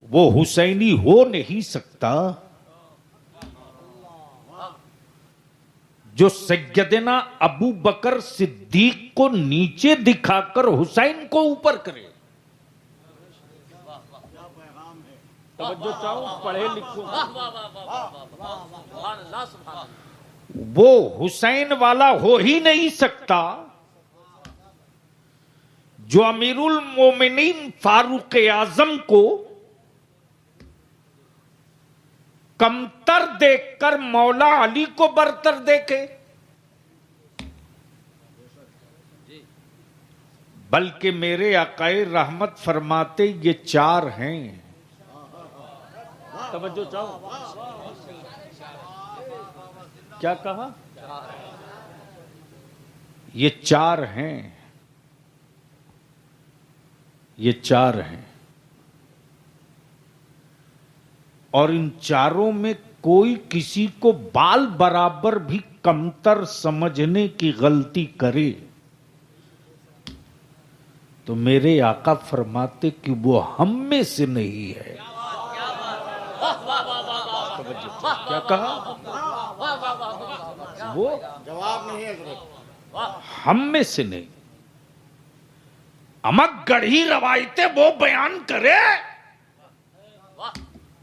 वो हुसैनी हो नहीं सकता जो सैयदना अबू बकर सिद्दीक को नीचे दिखाकर हुसैन को ऊपर करे। तवज्जो चाहो, पढ़े लिखो। वो हुसैन वाला हो ही नहीं सकता जो अमीरुल मोमिनीन फारूक आजम को कमतर देखकर मौला अली को बरतर देखे, बल्कि मेरे आकाए रहमत फरमाते ये चार हैं। तवज्जो चाहो, क्या कहा? ये चार हैं, ये चार हैं, और इन चारों में कोई किसी को बाल बराबर भी कमतर समझने की गलती करे तो मेरे आका फरमाते कि वो हम में से नहीं है। क्या कहा? वो जवाब नहीं है, हम में से नहीं। अमक गढ़ी रवायतें वो बयान करे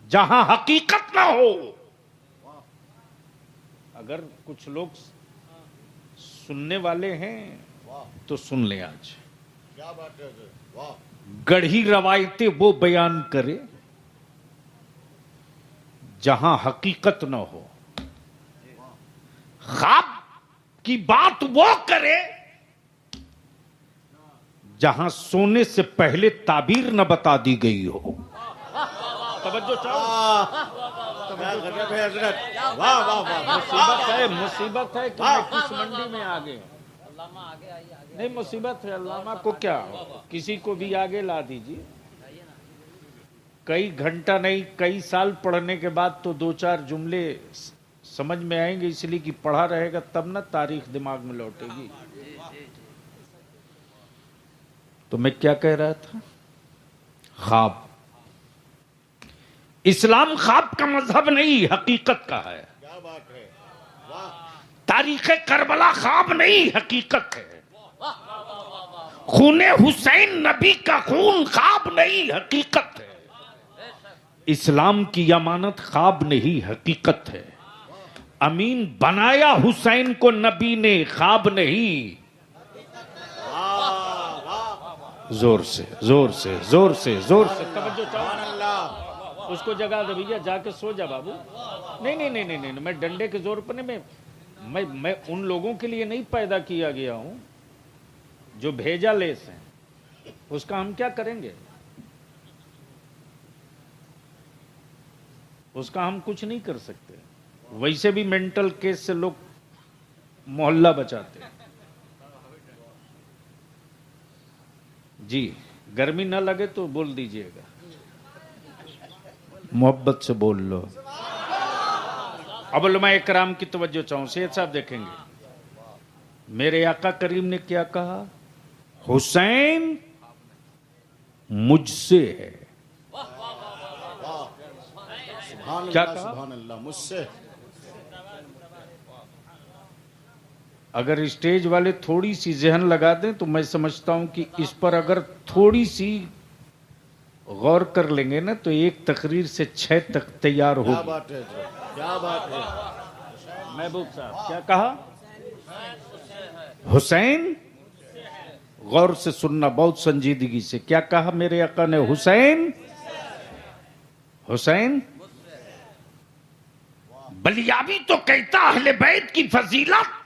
जहां हकीकत ना हो। अगर कुछ लोग सुनने वाले हैं तो सुन लें आज। क्या बात है, वाह। गढ़ी रवायतें वो बयान करे जहां हकीकत न हो। ख्वाब की बात वो करे जहां सोने से पहले ताबीर न बता दी गई हो। तवज्जो चाहो, गजब है हजरत, वाह वाह वाह। मुसीबत है कि मैं किस मंडी में आ गए। नहीं, मुसीबत है, अल्लामा को क्या, किसी को भी आगे ला दीजिए। कई घंटा नहीं, कई साल पढ़ने के बाद तो दो चार जुमले समझ में आएंगे, इसलिए कि पढ़ा रहेगा तब ना तारीख दिमाग में लौटेगी। तो मैं क्या कह रहा था? ख्वाब। इस्लाम ख्वाब का मजहब नहीं, हकीकत का है। क्या बात है, वाह। तारीख करबला ख्वाब नहीं, हकीकत है। खूने हुसैन नबी का खून ख्वाब नहीं, हकीकत है। इस्लाम की अमानत ख्वाब नहीं, हकीकत है। अमीन बनाया हुसैन को नबी ने, ख्वाब नहीं। जोर से जोर से जोर से जोर से तवज्जो चाहो। उसको जगा दे भैया, जाके सो जा बाबू। नहीं नहीं नहीं नहीं नहीं, मैं डंडे के जोर पर नहीं, मैं उन लोगों के लिए नहीं पैदा किया गया हूं जो भेजा लेस हैं। उसका हम क्या करेंगे? उसका हम कुछ नहीं कर सकते। वैसे भी मेंटल केस से लोग मोहल्ला बचाते हैं। जी, गर्मी ना लगे तो बोल दीजिएगा, मोहब्बत से बोल लो। अब उलमा इकराम की तवज्जो चाहूं, सैयद साहब देखेंगे मेरे आका करीम ने क्या कहा? हुसैन मुझसे है। क्या कहा? सुभान अल्लाह, मुझसे। अगर स्टेज वाले थोड़ी सी जहन लगा दें तो मैं समझता हूं कि इस पर अगर थोड़ी सी गौर कर लेंगे ना तो एक तकरीर से 6 तक तैयार होगी। क्या बात है, क्या बात है। महबूब साहब क्या कहा? हुसैन, गौर से सुनना बहुत संजीदगी से, क्या कहा मेरे आका ने? हुसैन, हुसैन। बलियाबी तो कहता अहले बैत की फजीलत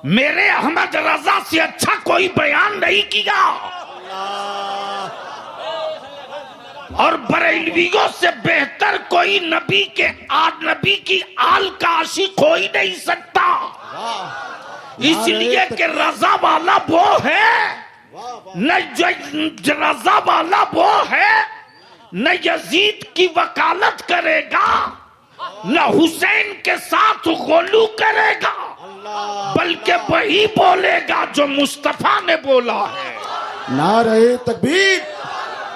मेरे अहमद रजा से अच्छा कोई बयान नहीं किया, और बरेलवियों से बेहतर कोई नबी की आल का आशिक हो ही नहीं सकता। इसलिए कि रजा वाला वो है न, रजा वाला वो है न यजीद की वकालत करेगा न हुसैन के साथ गोलू करेगा, बल्कि वही बोलेगा जो मुस्तफा ने बोला है। नारे तकबीर,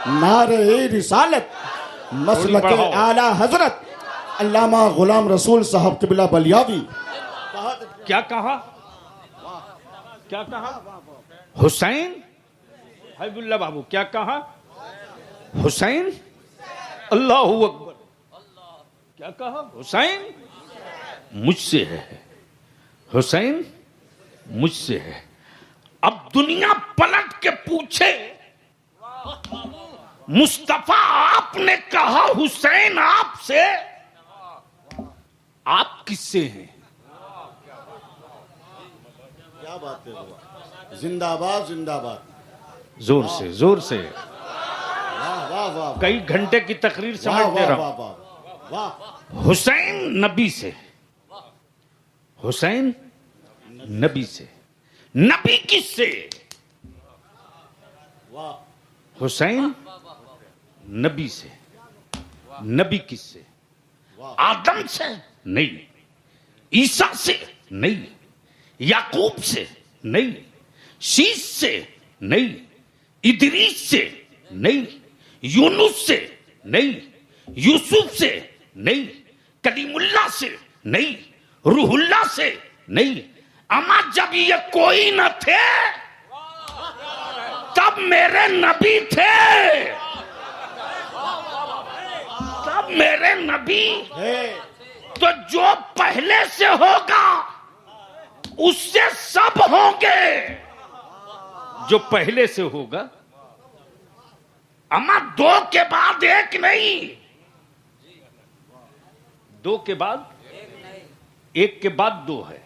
नारे रिसालत मसलक बढ़ाओ। आला हजरत अल्लामा गुलाम रसूल साहब किबला बलियावी। क्या कहा? क्या कहा? हुसैन हबीबुल्लाह बाबू क्या कहा? हुसैन अल्लाहू अकबर। क्या कहा? हुसैन मुझसे है, हुसैन मुझसे है। अब दुनिया पलट के पूछे, मुस्तफा आपने कहा हुसैन आपसे, आप किससे हैं? क्या बात है, जिंदाबाद जिंदाबाद। जोर से, जोर से। वाह वाह वाह कई घंटे की तकरीर वाह समझ दे वाह रहा वाह हूं। वाह वाह। हुसैन नबी से, हुसैन नबी से, नबी किससे? वाह हुसैन नबी से, नबी किससे? आदम से नहीं, ईसा से नहीं, याकूब से नहीं, शीश से नहीं, इदरीस से नहीं, यूनुस से नहीं, यूसुफ से नहीं, कलीमुल्लाह से नहीं, रूहुल्लाह से नहीं। अमा जब ये कोई न थे तब मेरे नबी थे, तब मेरे नबी। है। तो जो पहले से होगा उससे सब होंगे, जो पहले से होगा। अमा दो के बाद एक नहीं, दो के बाद एक के बाद दो है,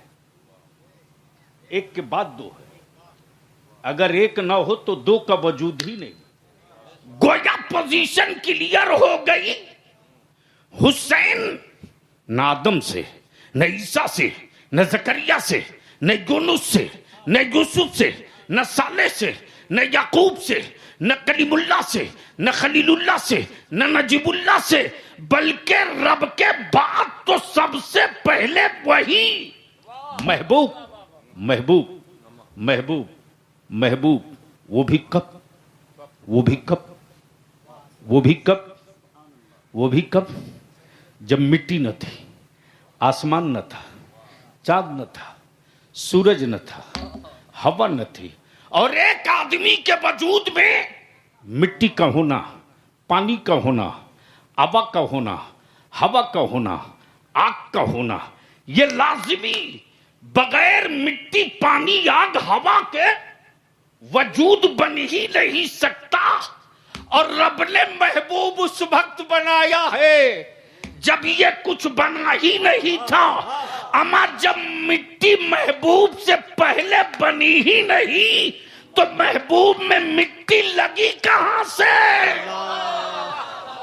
एक के बाद दो है। अगर एक ना हो तो दो का वजूद ही नहीं। गोया पोजीशन क्लियर हो गई। हुसैन न आदम से, न ईसा से, न जकरिया से, न यूनुस से, न यूसुफ से, न साले से, न याकूब से, न कलीमुल्लाह से, न खलीलुल्लाह से, न नजीबुल्लाह से, बल्कि रब के बाद तो सबसे पहले वही महबूब, महबूब, महबूब, महबूब। वो भी कब? वो भी कब? वो भी कब? वो भी कब? जब मिट्टी न थी, आसमान न था, चांद न था, सूरज न था, हवा न थी, और एक आदमी के वजूद में मिट्टी का होना, पानी का होना, हवा का होना, हवा का होना, आग का होना, ये लाजिमी। बगैर मिट्टी, पानी, आग, हवा के वजूद बन ही नहीं सकता। और रब ने महबूब उस वक्त बनाया है जब ये कुछ बना ही नहीं था। अमा जब मिट्टी महबूब से पहले बनी ही नहीं तो महबूब में मिट्टी लगी कहां से?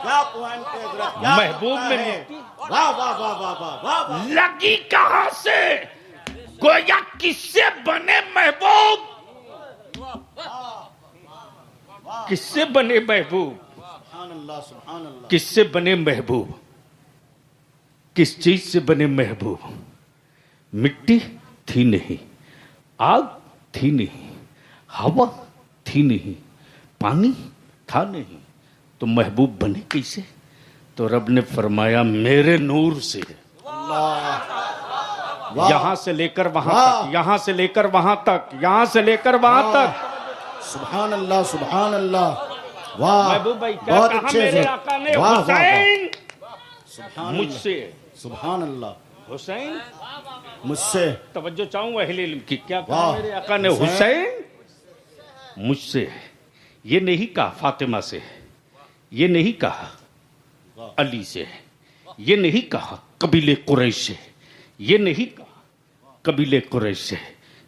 क्या पॉइंट है हजरत, क्या महबूब बात में है। मिट्टी वाह वाह वाह वाह वाह वाह वाह। लगी कहां से? गोया किससे बने महबूब? किससे बने महबूब? सुभान अल्लाह सुभान अल्लाह। किससे बने महबूब? किस चीज से बने महबूब? मिट्टी थी नहीं, आग थी नहीं, हवा थी नहीं, पानी था नहीं, तो महबूब बने कैसे? तो रब ने फरमाया मेरे नूर से। वाह। यहां से लेकर वहां वाह। तक, यहां से लेकर वहां तक, यहां से लेकर वहां तक। सुभान अल्लाह सुभान अल्लाह। वाह महबूब भाई क्या बहुत कहा अच्छे मेरे से। आका ने? वाह, वाह, वाह। हुसैन सुभान मुझसे, सुभान अल्लाह। हुसैन मुझसे। तवज्जो चाहूंगा अहले इल्म की। क्या कहा वाह। मेरे आका ने? हुसैन। हुसैन मुझसे है। ये नहीं कहा फातिमा से है, ये नहीं कहा अली से है, ये नहीं कहा कबीले कुरैश से, ये नहीं कहा कबीले कुरैश से,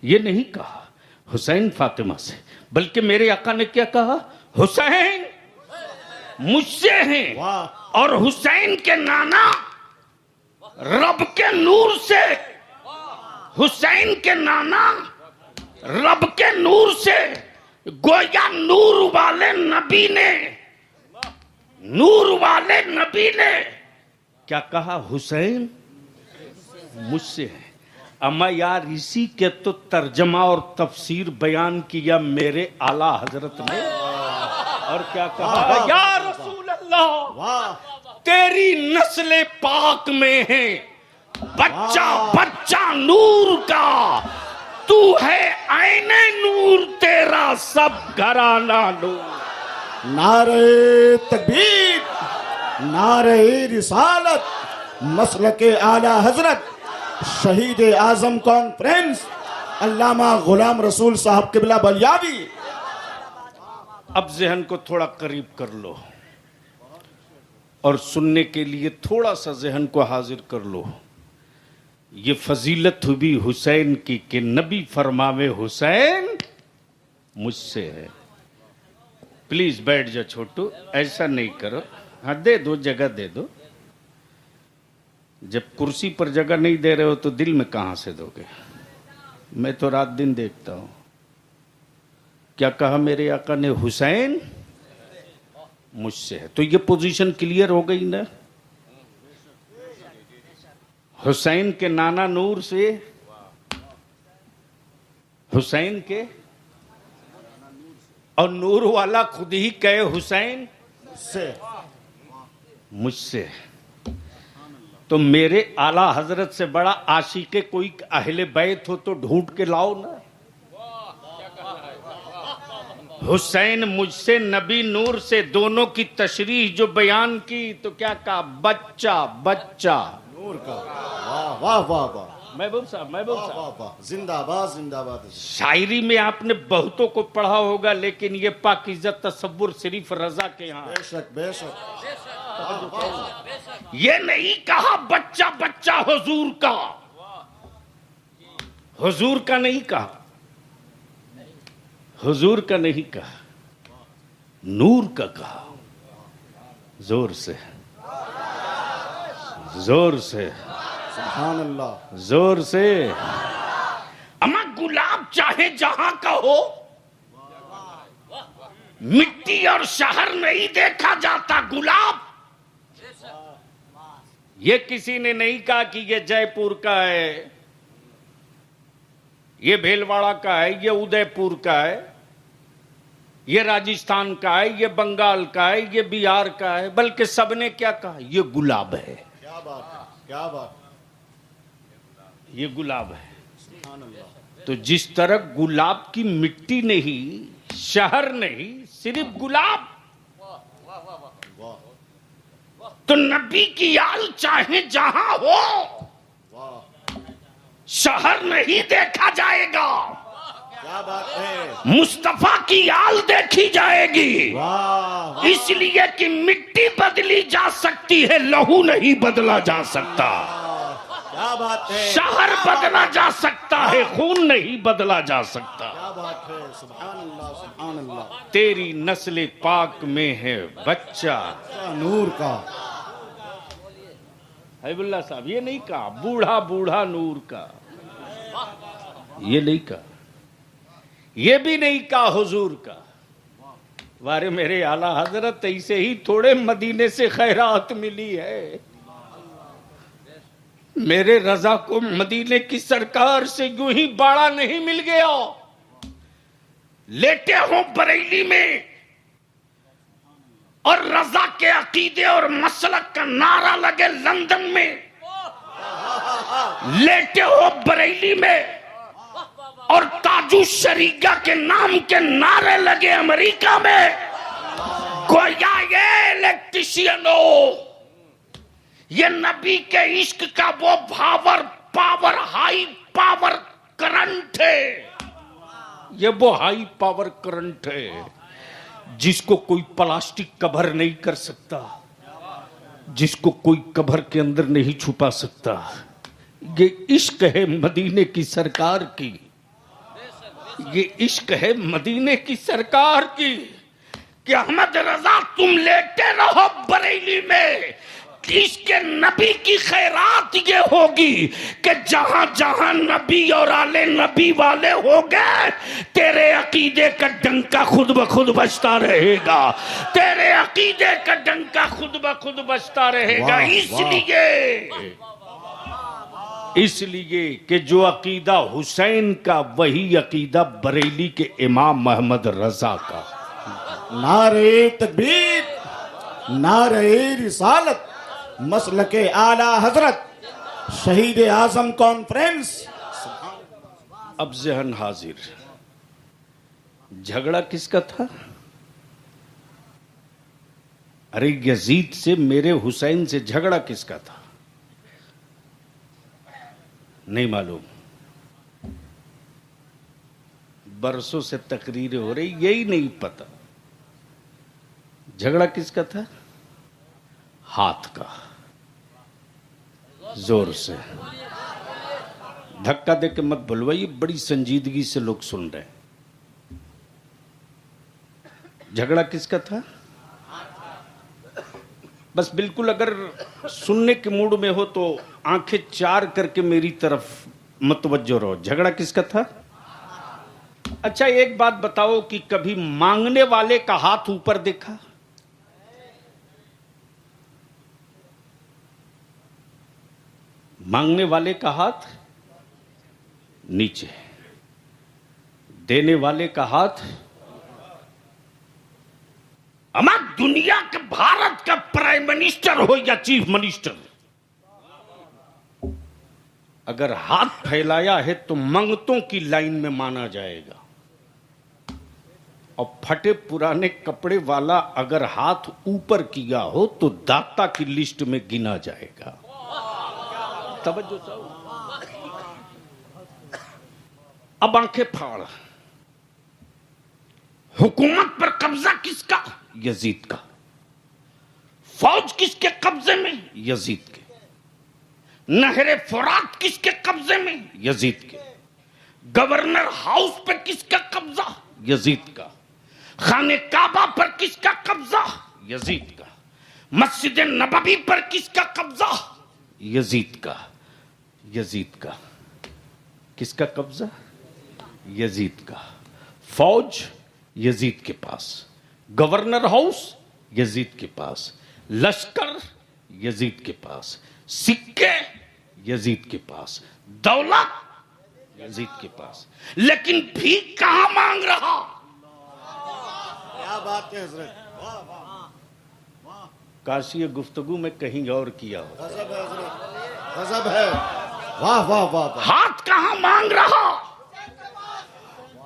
ये नहीं कहा हुसैन फातिमा से, बल्कि मेरे आका ने क्या कहा? हुसैन मुझसे हैं। वाह। और हुसैन के नाना रब के नूर से, हुसैन के नाना रब के नूर से। गोया नूर वाले नबी ने, नूर वाले नबी ने क्या कहा? हुसैन मुझसे है। अमा यार इसी के तो तर्जमा और तफसीर बयान किया मेरे आला हजरत ने। और क्या कहा, या रसूल अल्लाह, वाह तेरी नस्ल पाक में है बच्चा बच्चा नूर का, तू है आईने नूर, तेरा सब घराना नूर। नारे तकबीर, नारे रिसालत, मसलके आला हजरत शहीद आजम कॉन्फ्रेंस अल्लामा गुलाम रसूल साहब किबला बलियावी। अब जहन को थोड़ा करीब कर लो और सुनने के लिए थोड़ा सा जहन को हाजिर कर लो। ये फजीलत हुई हुसैन की कि नबी फरमावे हुसैन मुझसे है। प्लीज बैठ जा छोटू, ऐसा नहीं करो। हाँ दे दो, जगह दे दो। जब कुर्सी पर जगह नहीं दे रहे हो तो दिल में कहां से दोगे? मैं तो रात दिन देखता हूं। क्या कहा मेरे आका ने? हुसैन मुझसे है। तो ये पोजीशन क्लियर हो गई ना। हुसैन के नाना नूर से, हुसैन के, और नूर वाला खुद ही कहे हुसैन से मुझसे। तो मेरे आला हजरत से बड़ा आशिके कोई अहले बैत हो तो ढूंढ के लाओ ना। हुसैन मुझसे, नबी नूर से, दोनों की तशरीह जो बयान की तो क्या कहा? बच्चा बच्चा नूर का। वाह वाह वाह वाह, महबूब साहब, महबूब वाह साहब, वाह वाह, जिंदाबाद जिंदाबाद। शायरी में आपने बहुतों को पढ़ा होगा, लेकिन ये पाकीज़ा तसव्वुर सिर्फ रजा के यहाँ। बेशक बेशक। ये नहीं कहा बच्चा बच्चा हुजूर का, हुजूर का नहीं कहा, हुजूर का नहीं कहा, नूर का कहा। जोर से, जोर से, सुभान अल्लाह, जोर से। अमा गुलाब चाहे जहां का हो, मिट्टी और शहर नहीं देखा जाता गुलाब। ये किसी ने नहीं कहा कि ये जयपुर का है, ये भीलवाड़ा का है, ये उदयपुर का है, ये राजस्थान का है, ये बंगाल का है, ये बिहार का है, बल्कि सबने क्या कहा? ये गुलाब है। क्या बात है, क्या बात, ये गुलाब है। सुभान अल्लाह। तो जिस तरह गुलाब की मिट्टी नहीं, शहर नहीं, सिर्फ गुलाब, वाह तो नबी की आल चाहे जहां हो, वाह, शहर नहीं देखा जाएगा, क्या बात है, मुस्तफा की आल देखी जाएगी। वाह, इसलिए कि मिट्टी बदली जा सकती है, लहू नहीं बदला जा सकता। क्या बात है, शहर बदला जा सकता है, खून नहीं बदला जा सकता। क्या बात है, सुभान अल्लाह, सुभान अल्लाह। तेरी नस्ल पाक में है बच्चा नूर का। हैबुल्ला साहब, ये नहीं कहा बूढ़ा बूढ़ा नूर का, ये नहीं कहा, ये भी नहीं कहा हुजूर का। वारे मेरे आला हजरत, ऐसे ही थोड़े मदीने से खैरात मिली है। मेरे रजा को मदीने की सरकार से यूं ही बाड़ा नहीं मिल गया। लेटे हो बरेली में और रजा के अकीदे और मसलक का नारा लगे लंदन में, लेटे हो बरेली में और ताजू शरीका के नाम के नारे लगे अमेरिका में। गोया ये इलेक्ट्रिशियन हो, ये नबी के इश्क का वो power power high power current है, ये वो हाई पावर करंट है जिसको कोई प्लास्टिक कवर नहीं कर सकता, जिसको कोई कवर के अंदर नहीं छुपा सकता। ये इश्क है मदीने की सरकार की, ये इश्क है मदीने की सरकार की कि अहमद रजा तुम लेटे रहो बरेली में। इसके नबी की खैरात ये होगी कि जहां जहां नबी और आले नबी वाले हो गए, तेरे अकीदे का डंका खुद ब खुद बजता रहेगा, तेरे अकीदे का डंका खुद ब खुद बजता रहेगा। इसलिए कि जो अकीदा हुसैन का, वही अकीदा बरेली के इमाम मोहम्मद रजा का। नारे तकबीर, नारे रिसालत, मसलके आला हजरत, शहीद आजम कॉन्फ्रेंस। अब जहन हाजिर, झगड़ा किसका था? अरे यजीद से, मेरे हुसैन से झगड़ा किसका था? नहीं मालूम। बरसों से तकरीरें हो रही, यही नहीं पता झगड़ा किसका था। हाथ का, जोर से धक्का दे के मत बुलवाइए, बड़ी संजीदगी से लोग सुन रहे हैं। झगड़ा किसका था? बस बिल्कुल अगर सुनने के मूड में हो तो आंखें चार करके मेरी तरफ मतवज्जो रहो। झगड़ा किसका था? अच्छा एक बात बताओ कि कभी मांगने वाले का हाथ ऊपर देखा? मांगने वाले का हाथ नीचे, देने वाले का हाथ। हमारा दुनिया के, भारत का प्राइम मिनिस्टर हो या चीफ मिनिस्टर, अगर हाथ फैलाया है तो मंगतों की लाइन में माना जाएगा, और फटे पुराने कपड़े वाला अगर हाथ ऊपर किया हो तो दाता की लिस्ट में गिना जाएगा। तवज्जो चाहो। अब आंखें फाड़, हुकूमत पर कब्जा किसका? यजीद का। फौज किसके कब्जे में? यजीद के। नहरे फुरात किसके कब्जे में? यजीद के। गवर्नर हाउस पर किसका कब्जा? यजीद का। खाने काबा पर किसका कब्जा? यजीद का। मस्जिद नबवी पर किसका कब्जा? यजीद का। यजीद का। किसका कब्जा? यजीद का। फौज यजीद के पास, गवर्नर हाउस यजीद के पास, लश्कर यजीद के पास, सिक्के यजीद के पास, दौलत यजीद के पास। लेकिन भीख कहां मांग रहा? क्या बात है हजरत, काश ये गुफ्तगू में कहीं और किया हो। गजब है हजरत, गजब है। वाह वाह वाह वाह। हाथ कहां मांग रहा?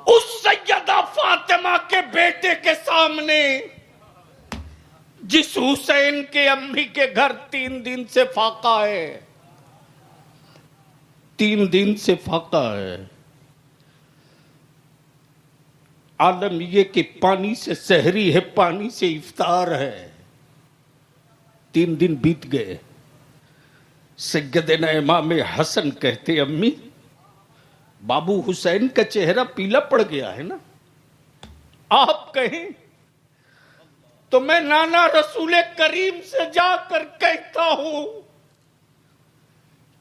उस सैयदा फातिमा के बेटे के सामने, जिस हुसैन के अम्मी के घर 3 दिन से फाका है, 3 दिन से फाका है। आलम ये कि पानी से सहरी है, पानी से इफ्तार है। 3 दिन बीत गए। सैयदना इमाम हसन कहते, अम्मी बाबू हुसैन का चेहरा पीला पड़ गया है ना, आप कहें तो मैं नाना रसूल करीम से जाकर कहता हूं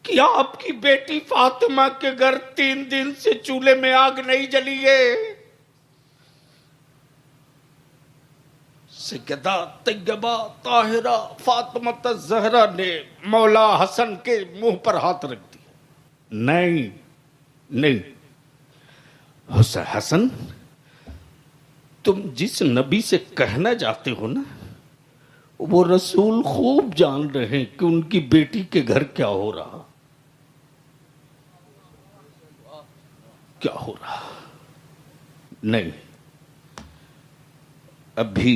कि आपकी बेटी फातिमा के घर 3 दिन से चूल्हे में आग नहीं जली है। सैयदा तैयबा ताहिरा फातिमा ज़हरा ने मौला हसन के मुंह पर हाथ रख दिया। नहीं नहीं हसन, तुम जिस नबी से कहना चाहते हो ना, वो रसूल खूब जान रहे हैं कि उनकी बेटी के घर क्या हो रहा, क्या हो रहा। नहीं, अभी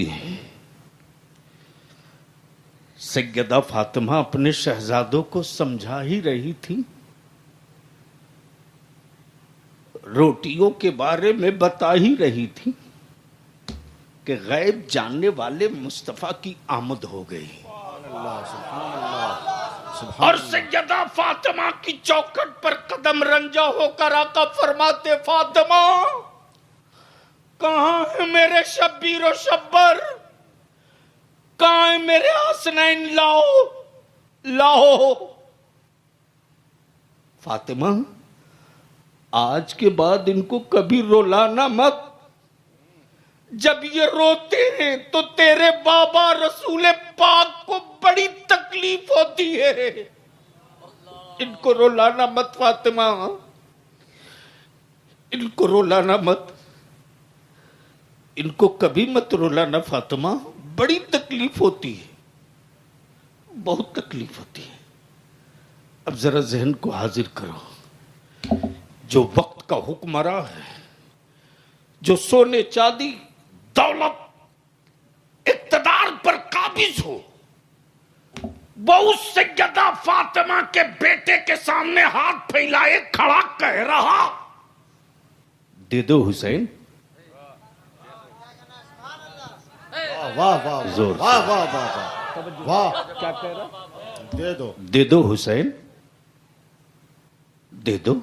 सैयदा फातिमा अपने शहजादों को समझा ही रही थी, रोटियों के बारे में बता ही रही थी कि गैब जानने वाले मुस्तफा की आमद हो गई। और सैयदा फातिमा की चौखट पर कदम रंजा होकर आका फरमाते, फातिमा कहां है मेरे शब्बीर और शब्बर, कहां है मेरे हसनैन, लाओ लाओ। फातिमा आज के बाद इनको कभी रुलाना मत, जब ये रोते हैं तो तेरे बाबा रसूल पाक को बड़ी तकलीफ होती है, इनको रुलाना मत फातिमा, इनको रुलाना मत। इनको कभी मत रुला ना फातिमा, बड़ी तकलीफ होती है, बहुत तकलीफ होती है। अब जरा जहन को हाजिर करो, जो वक्त का हुक्मरां है, जो सोने चांदी दौलत इक्तदार पर काबिज हो, वो सैयदा फातिमा के बेटे के सामने हाथ फैलाए खड़ा कह रहा, दे दो हुसैन। वाह वाह जोर वाह वाह वाह वाह वाह, क्या कह रहा? दे दो, दे दो हुसैन, दे दो।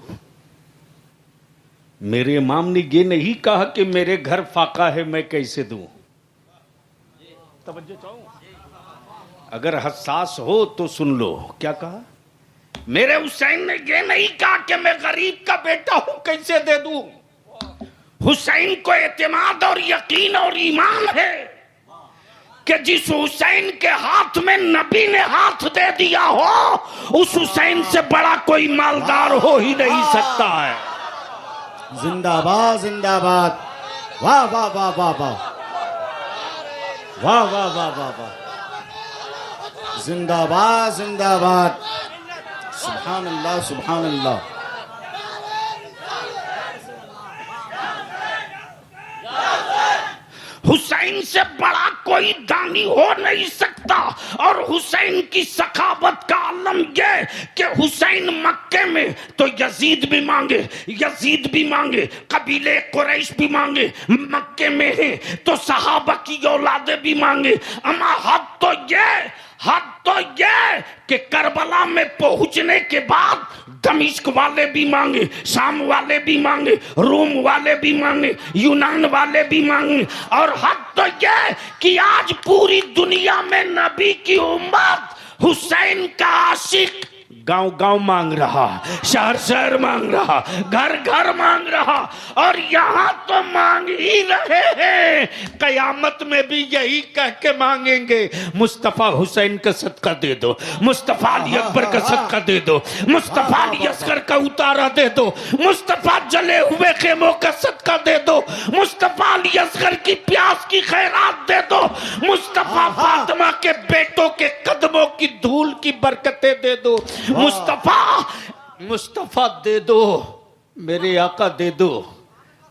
मेरे इमाम ने ये नहीं कहा कि मेरे घर फाका है मैं कैसे दूं। तवज्जो चाहूं, अगर हसास हो तो सुन लो क्या कहा। मेरे हुसैन ने ये नहीं कहा कि मैं गरीब का बेटा हूं कैसे दे दूं। हुसैन को एतमाद और यकीन और ईमान है कि जिस हुसैन के हाथ में नबी ने हाथ दे दिया हो, उस हुसैन से बड़ा कोई मालदार हो ही नहीं सकता है। जिंदाबाद जिंदाबाद, वाह वाह वाह वाह वाह वाह वाह वाह वाह वाह, जिंदाबाद जिंदाबाद, सुभान अल्लाह सुभान अल्लाह। हुसैन से बड़ा कोई दानी हो नहीं सकता। और हुसैन की सखावत का आलम यह कि हुसैन मक्के में तो यजीद भी मांगे, यजीद भी मांगे, कबीले कुरैश भी मांगे, मक्के में है तो सहाबा की औलादे भी मांगे। अमा हद तो ये कि करबला में पहुंचने के बाद दमिश्क वाले भी मांगे, शाम वाले भी मांगे, रोम वाले भी मांगे, यूनान वाले भी मांगे। और हद तो ये कि आज पूरी दुनिया में नबी की उम्मत हुसैन का आशिक गांव गांव मांग रहा, शहर शहर मांग रहा, घर घर मांग रहा। और यहां तो मांग ही रहे हैं, कयामत में भी यही कह के मांगेंगे, मुस्तफा हुसैन का सदका दे दो, मुस्तफा अली अकबर का सदका दे दो, मुस्तफा अली असगर का उतारा दे दो, मुस्तफा जले हुए खेमों का सदका दे दो, मुस्तफा अली असगर की प्यास की खैरात दे दो, मुस्तफा फातिमा के बेटों के कदमों की धूल की बरकतें दे दो। मुस्तफा दे दो, मेरे आका दे दो,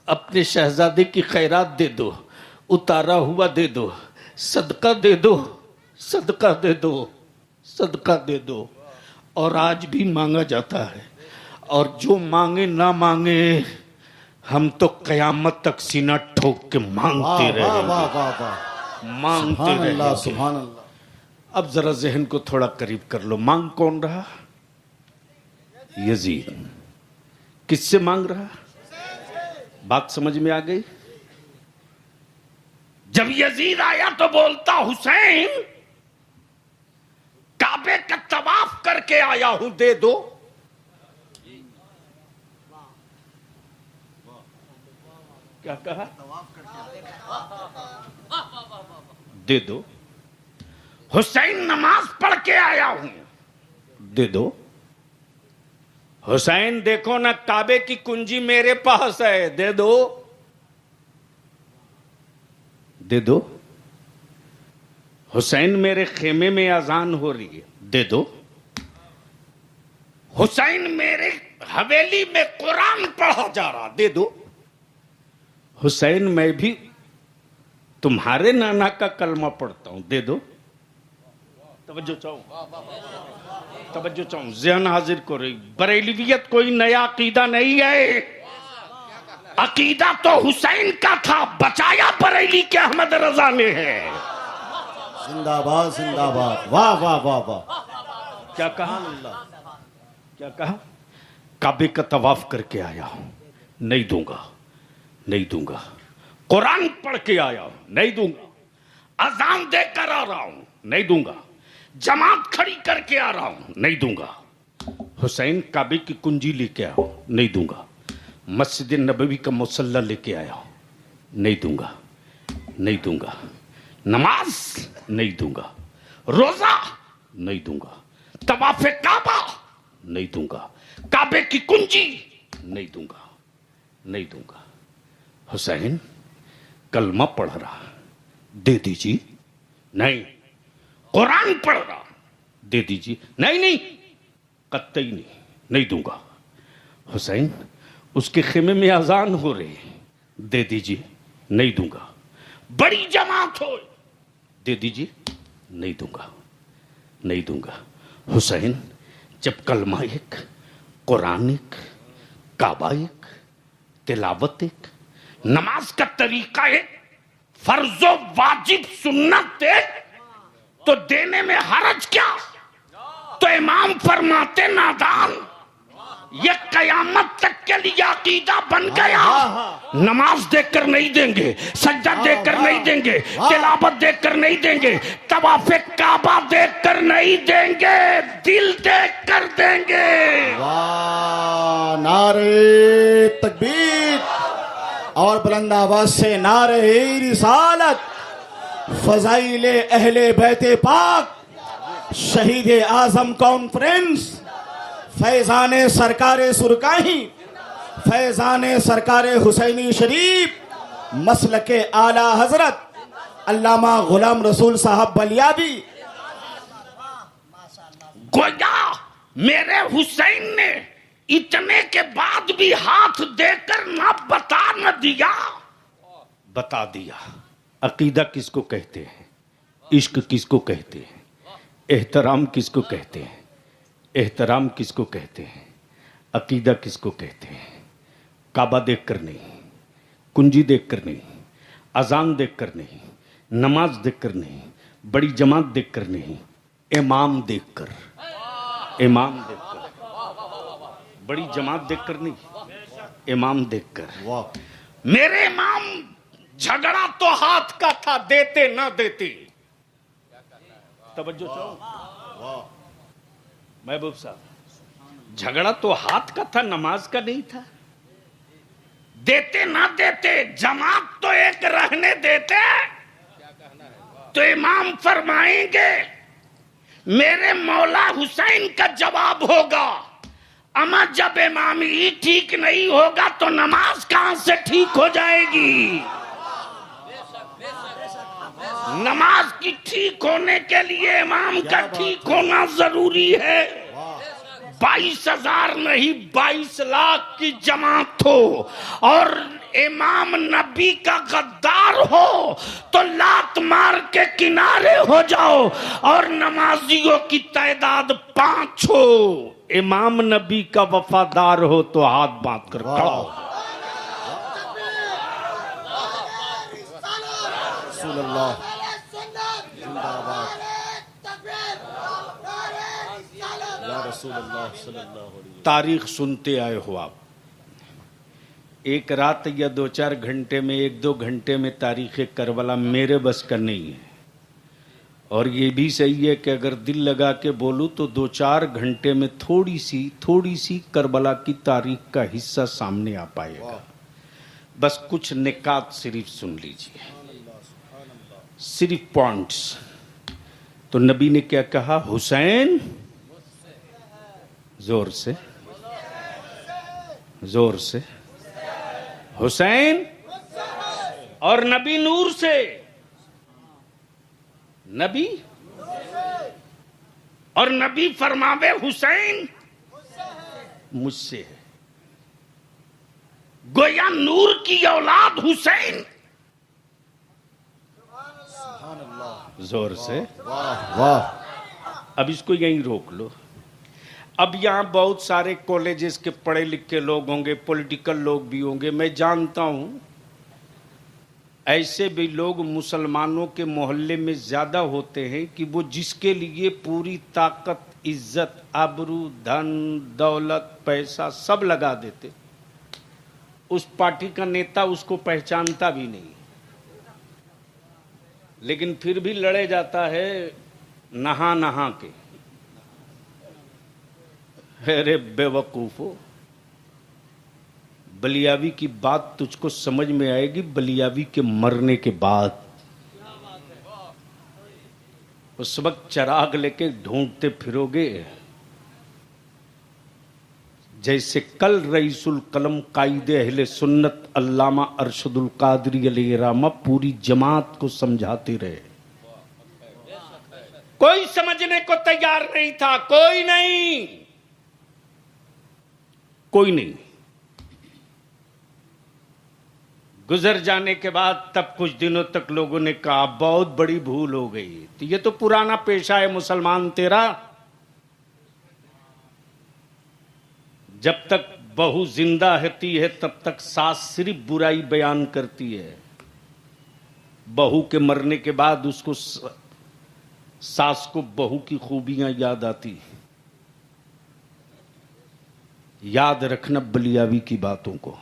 अपने शहजादे की खैरात दे दो, उतारा हुआ दे दो, सदका दे दो, सदका दे दो, सदका दे दो। और आज भी मांगा जाता है। और जो मांगे ना मांगे, हम तो कयामत तक सीना ठोक के मांगते रहेंगे, मांगते रहेंगे। सुभान अल्लाह। अब जरा जहन को थोड़ा करीब कर लो। मांग कौन रहा? यजीद। किससे मांग रहा? बात समझ में आ गई? जब यजीद आया तो बोलता, हुसैन काबे का तवाफ करके आया हूं, दे दो। क्या कहा? दे दो। हुसैन नमाज पढ़ के आया हूं, दे दो। हुसैन देखो ना, काबे की कुंजी मेरे पास है, दे दो, दे दो। हुसैन मेरे खेमे में अजान हो रही है, दे दो। हुसैन मेरे हवेली में कुरान पढ़ा जा रहा, दे दो। हुसैन मैं भी तुम्हारे नाना का कलमा पढ़ता हूं, दे दो। तवज्जो चाहूं, तवज्जो चाहूं, ज़हन हाजिर करो। बरेलवियत कोई नया अकीदा नहीं है, अकीदा तो हुसैन का था, बचाया बरेली के अहमद रजा ने है। जिंदाबाद जिंदाबाद, वाह वाह वाह वाह। क्या कहा? क्या कहा? काबे का तवाफ करके आया हूं, नहीं दूंगा, नहीं दूंगा। कुरान पढ़ के आया हूं, नहीं दूंगा। अजान देकर आ रहा हूं, नहीं दूंगा। जमात खड़ी करके आ रहा हूं, नहीं दूंगा। हुसैन काबे की कुंजी लेके आया हूं, नहीं दूंगा। मस्जिद नबवी का मुसल्ला लेके आया हूं, नहीं दूंगा, नहीं दूंगा। नमाज नहीं दूंगा, रोजा नहीं दूंगा, तवाफे काबा नहीं दूंगा, काबे की कुंजी नहीं दूंगा, नहीं दूंगा। हुसैन कलमा पढ़ रहा, दे दीजिए। नहीं। कुरान पढ़ रहा, दे दीजिए। नहीं नहीं, कतई नहीं, नहीं दूंगा। हुसैन, उसके खेमे में अजान हो रही है, दे दीजिए। नहीं दूंगा। बड़ी जमात हो, दे दीजिए। नहीं दूंगा, नहीं दूंगा। हुसैन, जब कलमा एक, कुरान एक, काबा एक, तिलावत एक, नमाज का तरीका एक, फर्जो वाजिब सुन्नत एक, तो देने में हरज क्या? तो इमाम फरमाते नादान, ये कयामत तक के लिए अकीदा बन गया। नमाज देखकर नहीं देंगे, सज्जा देखकर नहीं देंगे, तिलावत देखकर नहीं देंगे, तवाफे काबा देखकर नहीं देंगे, दिल देखकर देंगे। वाह, नारे तकबीर और बुलंद आवाज से नारे रिसालत। फजाइले अहले बैते पाक, शहीद आजम कॉन्फ्रेंस, फैजाने सरकारे सुरकाही, फैजाने सरकारे हुसैनी शरीफ, मसलके आला हजरत अल्लामा गुलाम रसूल साहब बलियाबी। गोया मेरे हुसैन ने इतने के बाद भी हाथ देकर ना बता न दिया, बता दिया। अकीदा किसको कहते हैं, इश्क किसको कहते हैं, एहतराम किसको कहते हैं, एहतराम किसको कहते हैं, अकीदा किसको कहते हैं। काबा देखकर नहीं, कुंजी देखकर नहीं, अजान देखकर नहीं, नमाज देखकर नहीं, बड़ी जमात देखकर नहीं, इमाम देखकर, इमाम देखकर, बड़ी जमात देखकर नहीं, इमाम देखकर। मेरे इमाम, झगड़ा तो हाथ का था, देते ना देते। तवज्जो चाहो महबूब साहब, झगड़ा तो हाथ का था, नमाज का नहीं था। देते ना देते, जमात तो एक रहने देते, तो इमाम फरमाएंगे मेरे मौला हुसैन का जवाब होगा, अमा जब इमामी ठीक नहीं होगा तो नमाज कहां से ठीक हो जाएगी। नमाज की ठीक होने के लिए इमाम का ठीक होना जरूरी है। 22,000 नहीं 22 लाख की जमात हो और इमाम नबी का गद्दार हो तो लात मार के किनारे हो जाओ, और नमाजियों की तादाद 5 हो, इमाम नबी का वफादार हो तो हाथ बांध कर खड़ा हो। तारीख सुनते आए हो आप, एक रात या 2-4 घंटे में, 1-2 घंटे में तारीख करबला मेरे बस का नहीं है। और ये भी सही है कि अगर दिल लगा के बोलूं तो 2-4 घंटे में थोड़ी सी करबला की तारीख का हिस्सा सामने आ पाएगा। बस कुछ निकात सिर्फ सुन लीजिए, सिर्फ पॉइंट्स। तो नबी ने क्या कहा, हुसैन, जोर से, जोर से, हुसैन। और नबी नूर से, नबी, और नबी फरमावे हुसैन मुझसे है। गोया नूर की औलाद हुसैन। जोर से, वाह। अब इसको यहीं रोक लो। अब यहाँ बहुत सारे कॉलेजेस के पढ़े लिखे लोग होंगे, पॉलिटिकल लोग भी होंगे, मैं जानता हूँ। ऐसे भी लोग मुसलमानों के मोहल्ले में ज्यादा होते हैं कि वो जिसके लिए पूरी ताकत, इज्जत, आबरू, धन, दौलत, पैसा सब लगा देते, उस पार्टी का नेता उसको पहचानता भी नहीं, लेकिन फिर भी लड़े जाता है नहा नहा के। अरे बेवकूफो, बलियावी की बात तुझको समझ में आएगी बलियावी के मरने के बाद। उस वक्त चिराग लेके ढूंढते फिरोगे, जैसे कल रईसुल कलम कायदे अहले सुन्नत अल्लामा अरशदुल कादरी अलैहिर्रहमा पूरी जमात को समझाते रहे, कोई समझने को तैयार नहीं था, कोई नहीं, कोई नहीं। गुजर जाने के बाद तब कुछ दिनों तक लोगों ने कहा बहुत बड़ी भूल हो गई, तो ये तो पुराना पेशा है मुसलमान तेरा। जब तक बहू जिंदा रहती है तब तक सास सिर्फ बुराई बयान करती है, बहू के मरने के बाद उसको सास को बहू की खूबियां याद आती। याद रखना बलियावी की बातों को,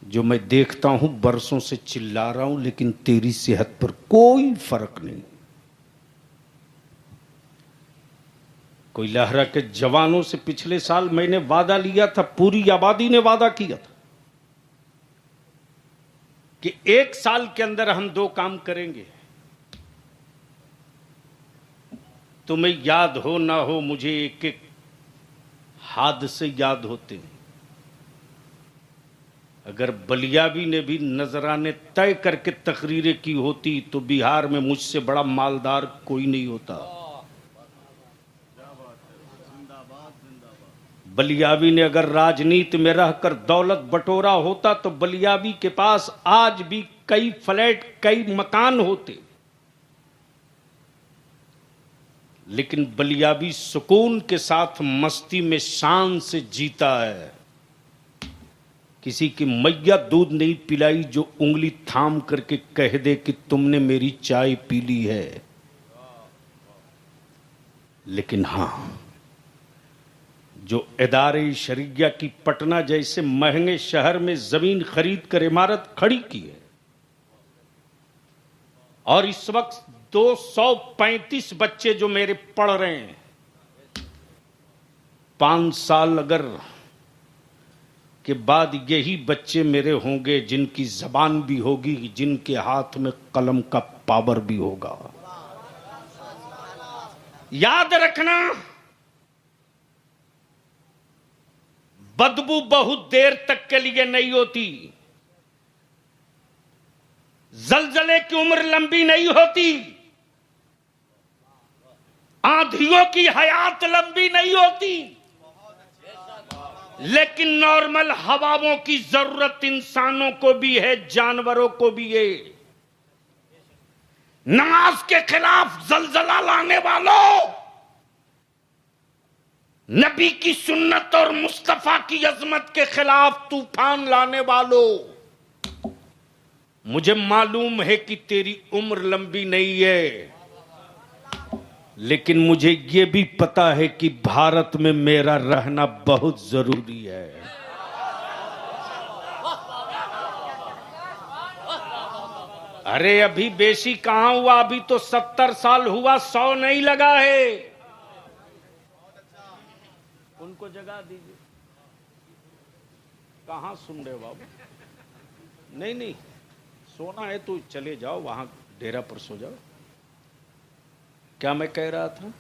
जो मैं देखता हूं बरसों से चिल्ला रहा हूं, लेकिन तेरी सेहत पर कोई फर्क नहीं। कोई लहरा के जवानों से पिछले साल मैंने वादा लिया था, पूरी आबादी ने वादा किया था कि 1 साल के अंदर हम 2 काम करेंगे। तुम्हें याद हो ना हो, मुझे एक एक हादसे याद होते हैं। अगर बलियावी ने भी नजराने तय करके तकरीरें की होती तो बिहार में मुझसे बड़ा मालदार कोई नहीं होता। बलियावी ने अगर राजनीति में रहकर दौलत बटोरा होता तो बलियावी के पास आज भी कई फ्लैट, कई मकान होते, लेकिन बलियावी सुकून के साथ मस्ती में शान से जीता है। किसी की मैया दूध नहीं पिलाई जो उंगली थाम करके कह दे कि तुमने मेरी चाय पी ली है। लेकिन हां, जो इदारे शरिया की पटना जैसे महंगे शहर में जमीन खरीद कर इमारत खड़ी की है और इस वक्त 235 बच्चे जो मेरे पढ़ रहे हैं, 5 साल अगर के बाद यही बच्चे मेरे होंगे जिनकी जबान भी होगी, जिनके हाथ में कलम का पावर भी होगा। याद रखना, बदबू बहुत देर तक के लिए नहीं होती, जलजले की उम्र लंबी नहीं होती, आंधियों की हयात लंबी नहीं होती, लेकिन नॉर्मल हवाओं की जरूरत इंसानों को भी है, जानवरों को भी है। नमाज के खिलाफ जलजला लाने वालों, नबी की सुन्नत और मुस्तफा की अजमत के खिलाफ तूफान लाने वालों, मुझे मालूम है कि तेरी उम्र लंबी नहीं है, लेकिन मुझे यह भी पता है कि भारत में मेरा रहना बहुत जरूरी है। अरे अभी बेसी कहां हुआ, अभी तो 70 साल हुआ, 100 नहीं लगा है। उनको जगा दीजिए। कहां सुन रहे हो बाबू? नहीं नहीं, सोना है तो चले जाओ, वहां डेरा पर सो जाओ। क्या मैं कह रहा था?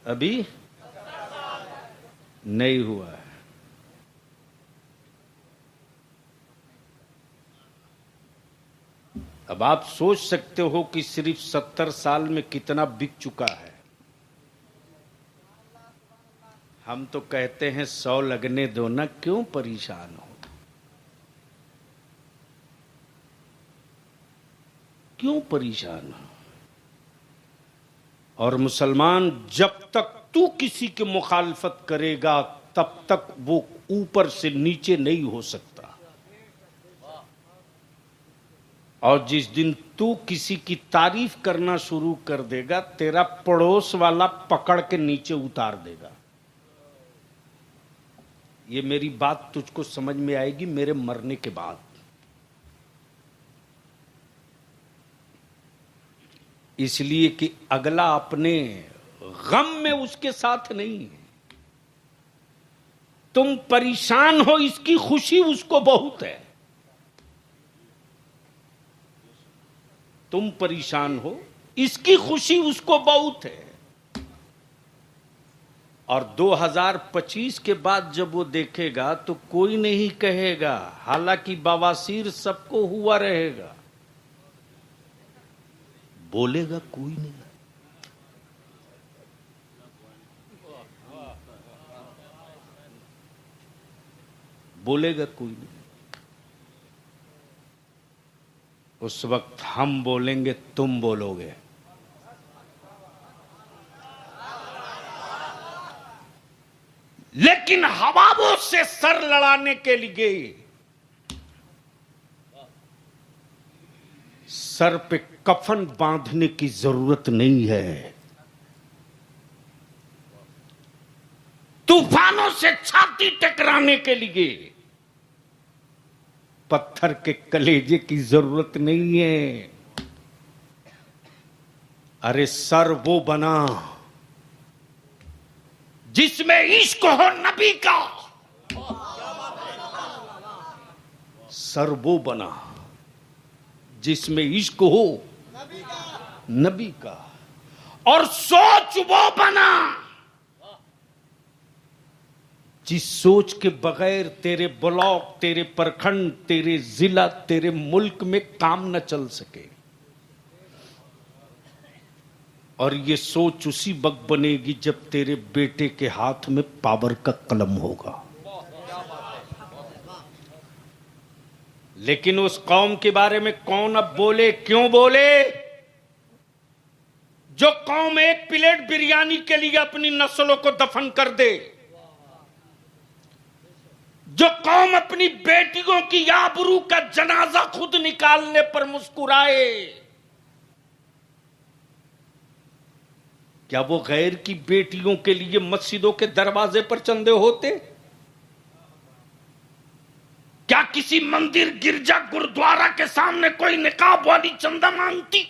अभी नहीं हुआ है। अब आप सोच सकते हो कि सिर्फ 70 साल में कितना बिक चुका है। हम तो कहते हैं 100 लगने दो ना, क्यों परेशान हो, क्यों परेशान हो? और मुसलमान, जब तक तू किसी की मुखालफत करेगा तब तक वो ऊपर से नीचे नहीं हो सकता, और जिस दिन तू किसी की तारीफ करना शुरू कर देगा, तेरा पड़ोस वाला पकड़ के नीचे उतार देगा। ये मेरी बात तुझको समझ में आएगी मेरे मरने के बाद। इसलिए कि अगला अपने गम में उसके साथ नहीं है। तुम परेशान हो, इसकी खुशी उसको बहुत है। तुम परेशान हो, इसकी खुशी उसको बहुत है। और 2025 के बाद जब वो देखेगा तो कोई नहीं कहेगा, हालांकि बवासीर सबको हुआ रहेगा, बोलेगा कोई नहीं। बोलेगा कोई नहीं। उस वक्त हम बोलेंगे, तुम बोलोगे। लेकिन हवाओं से सर लड़ाने के लिए सर पे कफन बांधने की जरूरत नहीं है। तूफानों से छाती टकराने के लिए पत्थर के कलेजे की जरूरत नहीं है। अरे सर वो बना जिसमें इश्क हो नबी का, सर वो बना जिसमें इश्क हो नबी का, और सोच वो बना जिस सोच के बगैर तेरे ब्लॉक, तेरे प्रखंड, तेरे जिला, तेरे मुल्क में काम न चल सके। और ये सोच उसी वक्त बनेगी जब तेरे बेटे के हाथ में पावर का कलम होगा। लेकिन उस कौम के बारे में कौन अब बोले, क्यों बोले? जो कौम एक प्लेट बिरयानी के लिए अपनी नस्लों को दफन कर दे, जो कौम अपनी बेटियों की आबरू का जनाजा खुद निकालने पर मुस्कुराए, क्या वो गैर की बेटियों के लिए मस्जिदों के दरवाजे पर चंदे होते? क्या किसी मंदिर, गिरजा, गुरुद्वारा के सामने कोई निकाब वाली चंदा मांगती?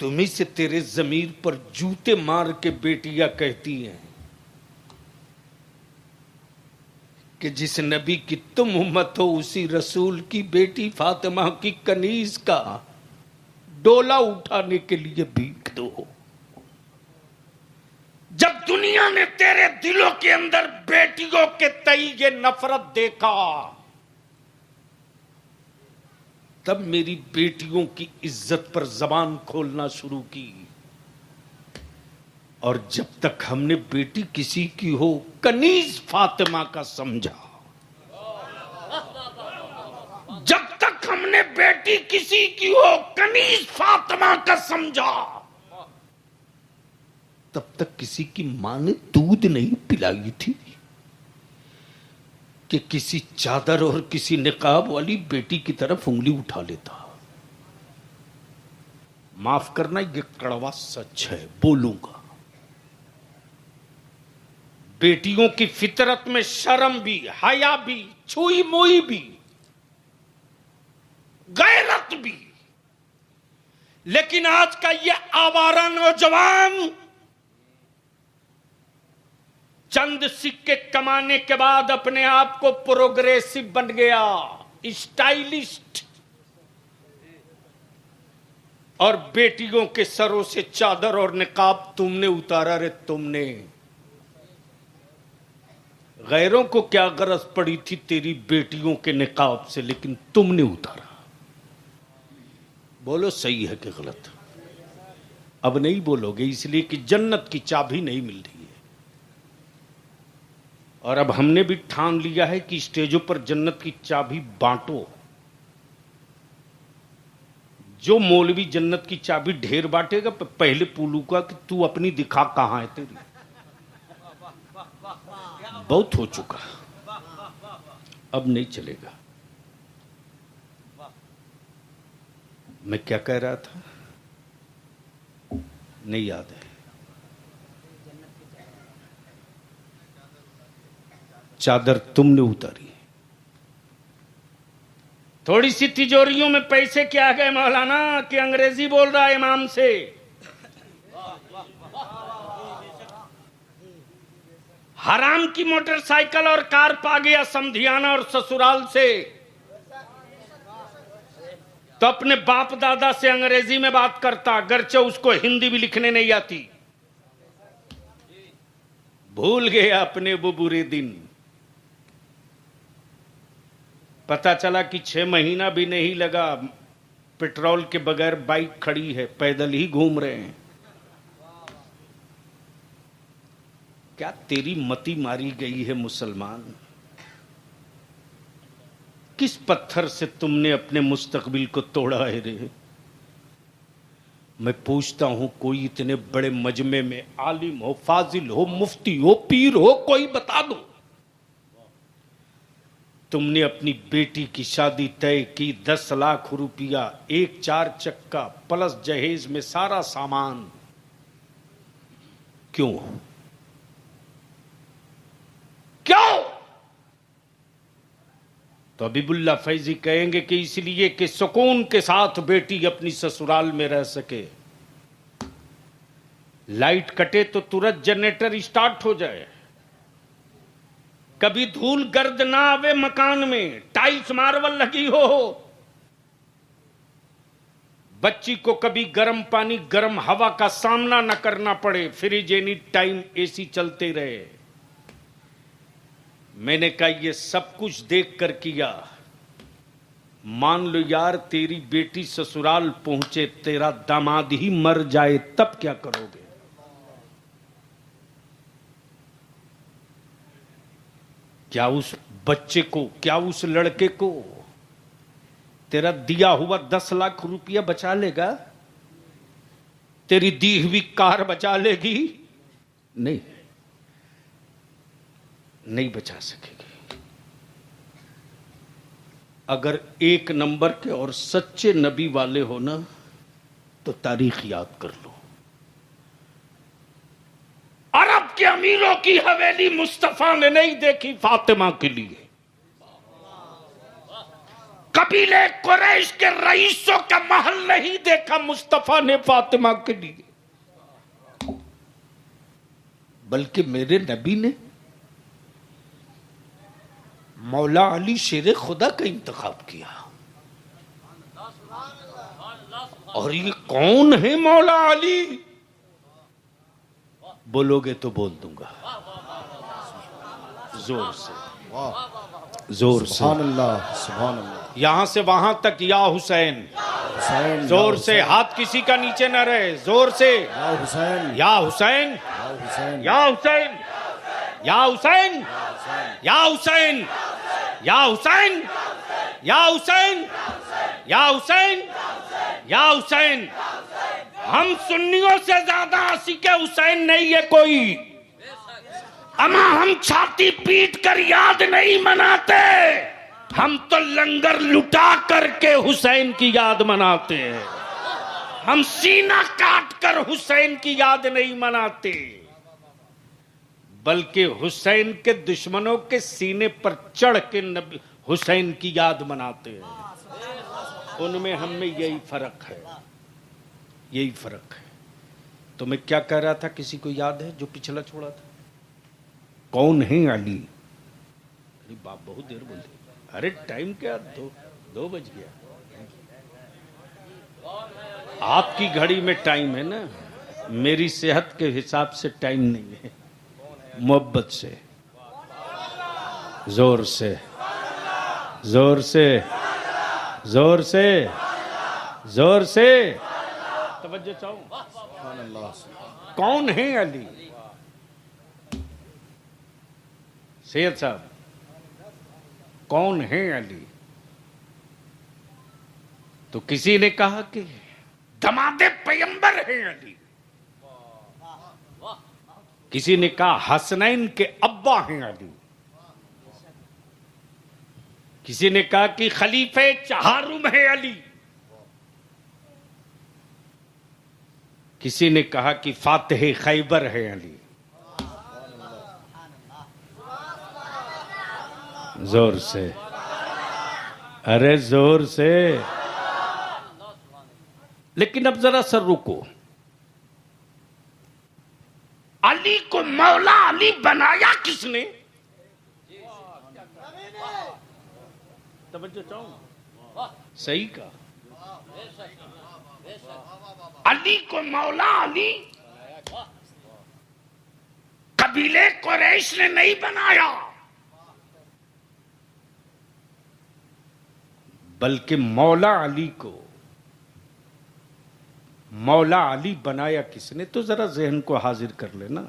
तुम्ही से तेरे जमीर पर जूते मार के बेटियां कहती हैं कि जिस नबी की तुम उम्मत हो उसी रसूल की बेटी फातिमा की कनीज का डोला उठाने के लिए भीख दो। जब दुनिया ने तेरे दिलों के अंदर बेटियों के तई ये नफरत देखा, तब मेरी बेटियों की इज्जत पर जबान खोलना शुरू की। और जब तक हमने बेटी किसी की हो कनीज फातिमा का समझा, जब तक हमने बेटी किसी की हो कनीज फातिमा का समझा, तब तक किसी की मां ने दूध नहीं पिलाई थी कि किसी चादर और किसी निकाब वाली बेटी की तरफ उंगली उठा लेता। माफ करना, ये कड़वा सच है, बोलूंगा। बेटियों की फितरत में शर्म भी, हया भी, छुई मुई भी, गैरत भी। लेकिन आज का ये आवारा नौजवान चंद सिक्के कमाने के बाद अपने आप को प्रोग्रेसिव बन गया, स्टाइलिस्ट, और बेटियों के सरों से चादर और निकाब तुमने उतारा। रे तुमने, गैरों को क्या गरज पड़ी थी तेरी बेटियों के निकाब से, लेकिन तुमने उतारा। बोलो सही है कि गलत? अब नहीं बोलोगे, इसलिए कि जन्नत की चाबी नहीं मिल रही है। और अब हमने भी ठान लिया है कि स्टेजों पर जन्नत की चाबी बांटो। जो मौलवी जन्नत की चाबी ढेर बांटेगा, पहले पूछूंगा कि तू अपनी दिखा, कहां है तेरी? बहुत हो चुका, अब नहीं चलेगा। मैं क्या कह रहा था, नहीं याद है। चादर तुमने उतारी। थोड़ी सी तिजोरियों में पैसे क्या गए मौलाना कि अंग्रेजी बोल रहा है इमाम से। हराम की मोटरसाइकिल और कार पा गया समधियाना और ससुराल से। तो अपने बाप दादा से अंग्रेजी में बात करता, अगरचे उसको हिंदी भी लिखने नहीं आती। भूल गया अपने वो बुरे दिन। पता चला कि 6 महीना भी नहीं लगा, पेट्रोल के बगैर बाइक खड़ी है, पैदल ही घूम रहे हैं। क्या तेरी मति मारी गई है मुसलमान? किस पत्थर से तुमने अपने मुस्तकबिल को तोड़ा है रे? मैं पूछता हूं, कोई इतने बड़े मजमे में आलिम हो, फाजिल हो, मुफ्ती हो, पीर हो, कोई बता दो। तुमने अपनी बेटी की शादी तय की, 10 लाख रुपया, एक 4 चक्का प्लस जहेज में सारा सामान। क्यों? क्यों? तो अबीबुल्ला फैजी कहेंगे कि इसलिए कि सुकून के साथ बेटी अपनी ससुराल में रह सके। लाइट कटे तो तुरंत जनरेटर स्टार्ट हो जाए, कभी धूल गर्द ना आवे मकान में, टाइल्स मार्बल लगी हो, बच्ची को कभी गर्म पानी गर्म हवा का सामना न करना पड़े, फ्रिज एनी टाइम एसी चलते रहे। मैंने कहा ये सब कुछ देख कर किया। मान लो यार तेरी बेटी ससुराल पहुंचे, तेरा दामाद ही मर जाए, तब क्या करोगे? क्या उस बच्चे को, क्या उस लड़के को तेरा दिया हुआ 10 लाख रुपया बचा लेगा? तेरी दी हुई कार बचा लेगी? नहीं, नहीं बचा सकेगी। अगर 1 नंबर के और सच्चे नबी वाले हो ना, तो तारीख याद कर लो। अरब के अमीरों की हवेली मुस्तफा ने नहीं देखी फातिमा के लिए। कबीले कुरैश के रईसों का महल नहीं देखा मुस्तफा ने फातिमा के लिए, बल्कि मेरे नबी ने मौला अली शेर खुदा का इंतखाब किया। और ये कौन है मौला अली? बोलोगे तो बोल दूंगा, जोर से, जोर से। सुभान अल्लाह, सुभान अल्लाह। यहां से वहां तक या हुसैन, हुसैन, जोर से, हाथ किसी का नीचे न रहे, जोर से। या हुसैन, या हुसैन, या हुसैन, या हुसैन, या हुसैन, या हुसैन, या हुसैन, या हुसैन, या हुसैन, या हुसैन। हम सुन्नियों से ज्यादा आशिक़े हुसैन नहीं है कोई। अमा हम छाती पीट कर याद नहीं मनाते, हम तो लंगर लुटा करके हुसैन की याद मनाते हैं। हम सीना काट कर हुसैन की याद नहीं मनाते, बल्कि हुसैन के दुश्मनों के सीने पर चढ़ के नबी हुसैन की याद मनाते हैं। उनमें हम में यही फर्क है, यही फर्क है। तो मैं क्या कह रहा था, किसी को याद है जो पिछला छोड़ा था? कौन है अली? अरे बाप बहुत देर बोलते। अरे टाइम क्या, 2 बज गया। आपकी घड़ी में टाइम है ना, मेरी सेहत के हिसाब से टाइम नहीं है। मोहब्बत से, जोर से, जोर से, जोर से, जोर से तवज्जो चाहूं। सुभान अल्लाह। कौन है अली? सैयद साहब, कौन है अली? तो किसी ने कहा कि दमादे पैगंबर है अली, किसी ने कहा हसनैन के अब्बा हैं अली, किसी ने कहा कि खलीफे चहारुम है अली, किसी ने कहा कि फातिह खैबर है अली। जोर से, अरे जोर से। लेकिन अब जरा सर रुको, अली को मौला अली बनाया किसने? तवज्जो चाहूं, सही कहा। अली को मौला अली कबीले कुरैश ने नहीं बनाया, बल्कि मौला अली को मौला अली बनाया किसने? तो जरा जहन को हाजिर कर लेना।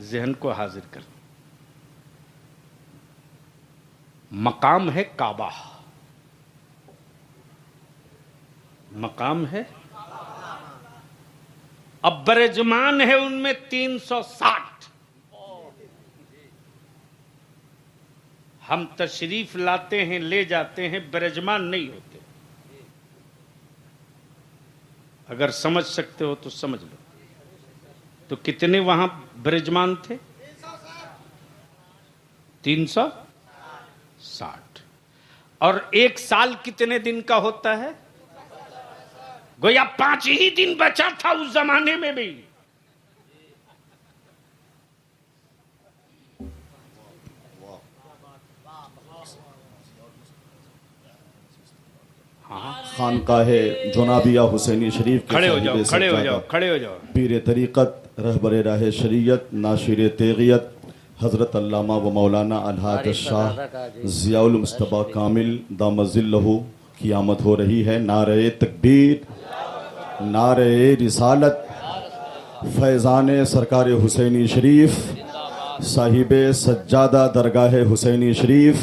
जहन को हाजिर कर। मकाम है काबा, मकाम है, अब बरेजमान है उनमें 360। हम तशरीफ लाते हैं, ले जाते हैं, बरेजमान नहीं होते। अगर समझ सकते हो तो समझ लो। तो कितने वहां बरेजमान थे? 360। और एक साल कितने दिन का होता है? गोया 5 ही दिन बचा था उस जमाने में भी। खानकाहे जुनाबिया हुसैनी शरीफ के खड़े हो जाओ, साहिब खड़े हो सज्जादा, जाओ, खड़े हो जाओ। पीर तरीक़त, रहबर राह शरीयत, नाशिर तेगियत, हज़रत अल्लामा व मौलाना अलहाज शाह ज़ियाउल मुस्तफ़ा कामिल दामज़िल्लहु की आमद हो रही है। नारे तकबीर, नारे रिसालत, फैज़ान सरकार हुसैनी शरीफ, साहिब सज्जादा दरगाह हुसैनी शरीफ,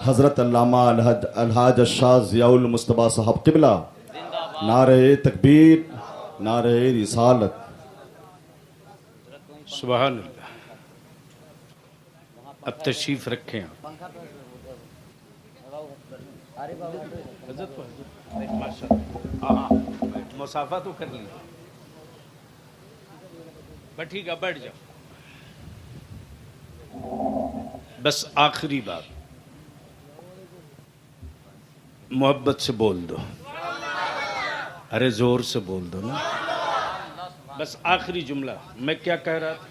हज़रत अल्लामा अलहाज शाह ज़ियाउल मुस्तफ़ा साहब क़िबला। नारे तकबीर, नारे रिसालत। सुभान अल्लाह। अब तशरीफ रखें आप। मुसाफा तो कर लिया, बट ठीक है, बैठ जाओ। बस आखिरी बात, मोहब्बत से बोल दो। अरे जोर से बोल दो ना। बस आखिरी जुमला। मैं क्या कह रहा था?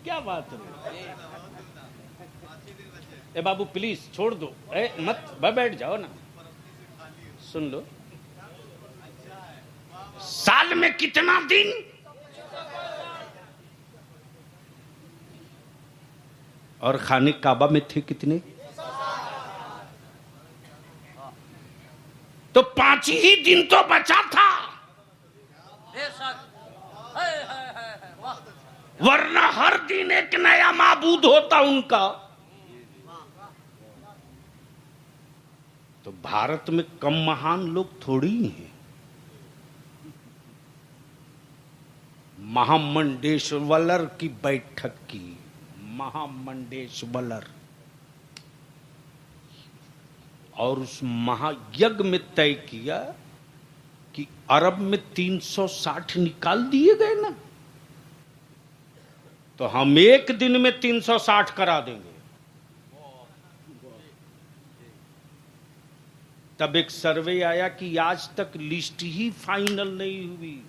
क्या बात है? ए बाबू प्लीज छोड़ दो, मत बैठ जाओ ना। सुन लो, साल में कितना दिन? और खाने काबा में थे कितने? तो 5 ही दिन तो बचा था, वरना हर दिन एक नया माबूद होता उनका। तो भारत में कम महान लोग थोड़ी ही हैं। महामंडेश्वर की बैठक की, महामंडेश्वर, और उस महायज्ञ में तय किया कि अरब में 360 निकाल दिए गए ना, तो हम एक दिन में 360 करा देंगे। तब एक सर्वे आया कि आज तक लिस्ट ही फाइनल नहीं हुई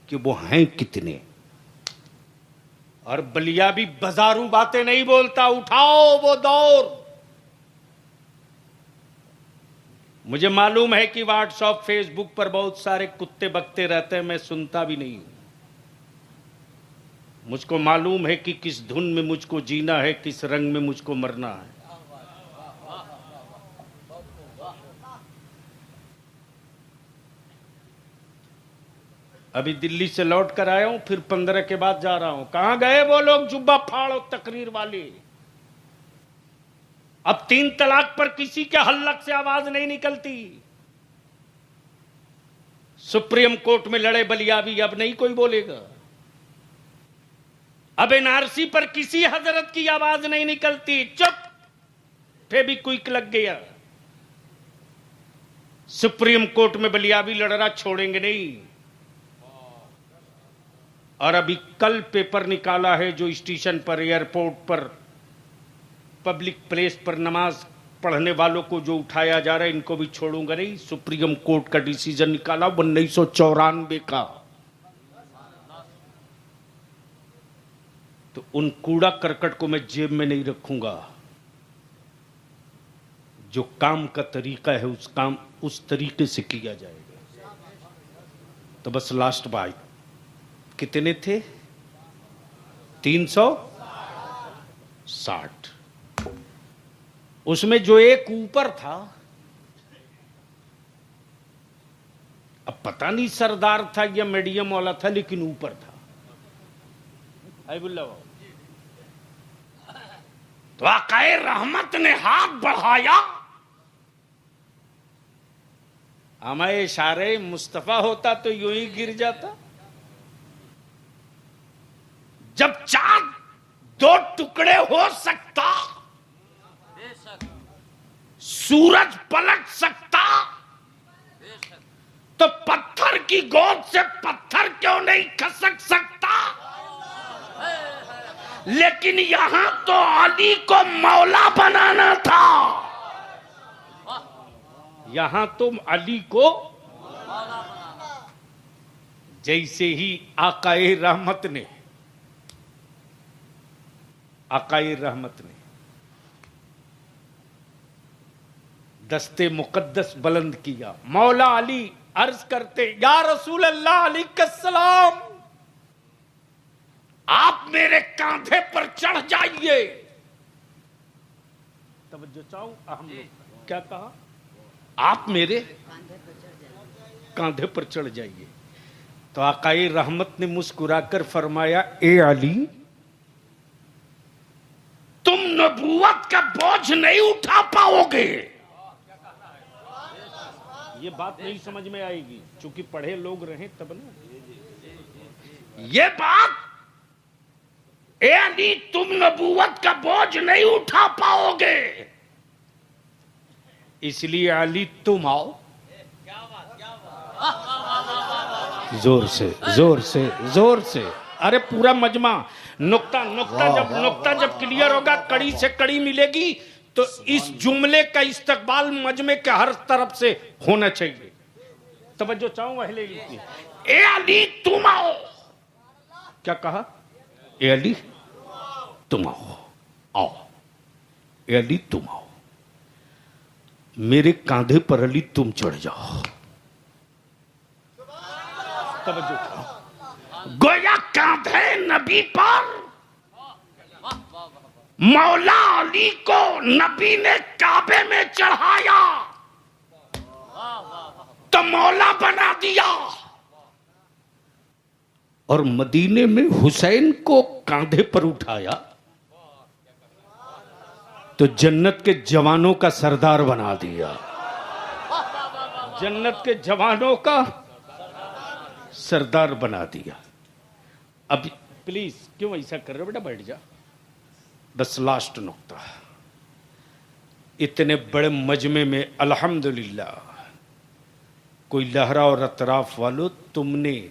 कि वो हैं कितने। और बलिया भी बाजारू बातें नहीं बोलता, उठाओ वो दौर। मुझे मालूम है कि व्हाट्सएप फेसबुक पर बहुत सारे कुत्ते बकते रहते हैं, मैं सुनता भी नहीं हूं। मुझको मालूम है कि किस धुन में मुझको जीना है, किस रंग में मुझको मरना है। अभी दिल्ली से लौट कर आया हूं, फिर 15 के बाद जा रहा हूं। कहां गए वो लोग जुब्बा फाड़ो तकरीर वाले? अब 3 तलाक पर किसी के हल्लक से आवाज नहीं निकलती। सुप्रीम कोर्ट में लड़े बलियावी, अब नहीं कोई बोलेगा। अब एनआरसी पर किसी हजरत की आवाज नहीं निकलती, चुप। फेविक्विक लग गया। सुप्रीम कोर्ट में बलियावी लड़ रहा, छोड़ेंगे नहीं। और अभी कल पेपर निकाला है जो स्टेशन पर, एयरपोर्ट पर, पब्लिक प्लेस पर नमाज पढ़ने वालों को जो उठाया जा रहा है, इनको भी छोड़ूंगा नहीं। सुप्रीम कोर्ट का डिसीजन निकाला 1994 का। तो उन कूड़ा करकट को मैं जेब में नहीं रखूंगा। जो काम का तरीका है उस काम उस तरीके से किया जाएगा। तो बस लास्ट बात, कितने थे? 360। उसमें जो एक ऊपर था, अब पता नहीं सरदार था या मीडियम वाला था, लेकिन ऊपर था। तो आकाए रहमत ने हाथ बढ़ाया, हमारे इशारे मुस्तफा होता तो यूं ही गिर जाता। जब चांद दो टुकड़े हो सकता, सूरज पलट सकता, तो पत्थर की गोद से पत्थर क्यों नहीं खसक सकता? लेकिन यहां तो अली को मौला बनाना था। यहां तो अली को जैसे ही आकाए रहमत ने दस्ते मुकद्दस बुलंद किया, मौला अली अर्ज करते, या रसूल अल्लाह अलैहिस्सलाम, आप मेरे कांधे पर चढ़ जाइए। तवज्जो चाहूं हम लोग क्या कहा? आप मेरे कांधे पर चढ़ जाइए। तो आकाए रहमत ने मुस्कुराकर फरमाया, ए अली, तुम नबूवत का बोझ नहीं उठा पाओगे। ये बात नहीं समझ में आएगी, क्योंकि पढ़े लोग रहे तब ना। ये बात, ए अली, तुम नबूवत का बोझ नहीं उठा पाओगे, इसलिए अली तुम आओ। जोर से जोर से जोर से, अरे पूरा मजमा, नुक्ता जब क्लियर होगा, कड़ी से कड़ी मिलेगी, तो इस जुमले का इस्तकबाल मजमे के हर तरफ से होना चाहिए। तवज्जो चाहूं अहले इल्म की। ए अली तुम आओ। क्या कहा? ए अली तुम आओ। ए अली तुम आओ, मेरे कांधे पर अली तुम चढ़ जाओ। तवज्जो, गोया कांधे नबी पर मौला अली को नबी ने काबे में चढ़ाया तो मौला बना दिया, और मदीने में हुसैन को कांधे पर उठाया तो जन्नत के जवानों का सरदार बना दिया। जन्नत के जवानों का सरदार बना दिया। अब प्लीज क्यों ऐसा कर रहे हो बेटा, बैठ जा। बस लास्ट नुक्ता, इतने बड़े मजमे में अल्हम्दुलिल्लाह कोई लहरा और अतराफ वालों, तुमने,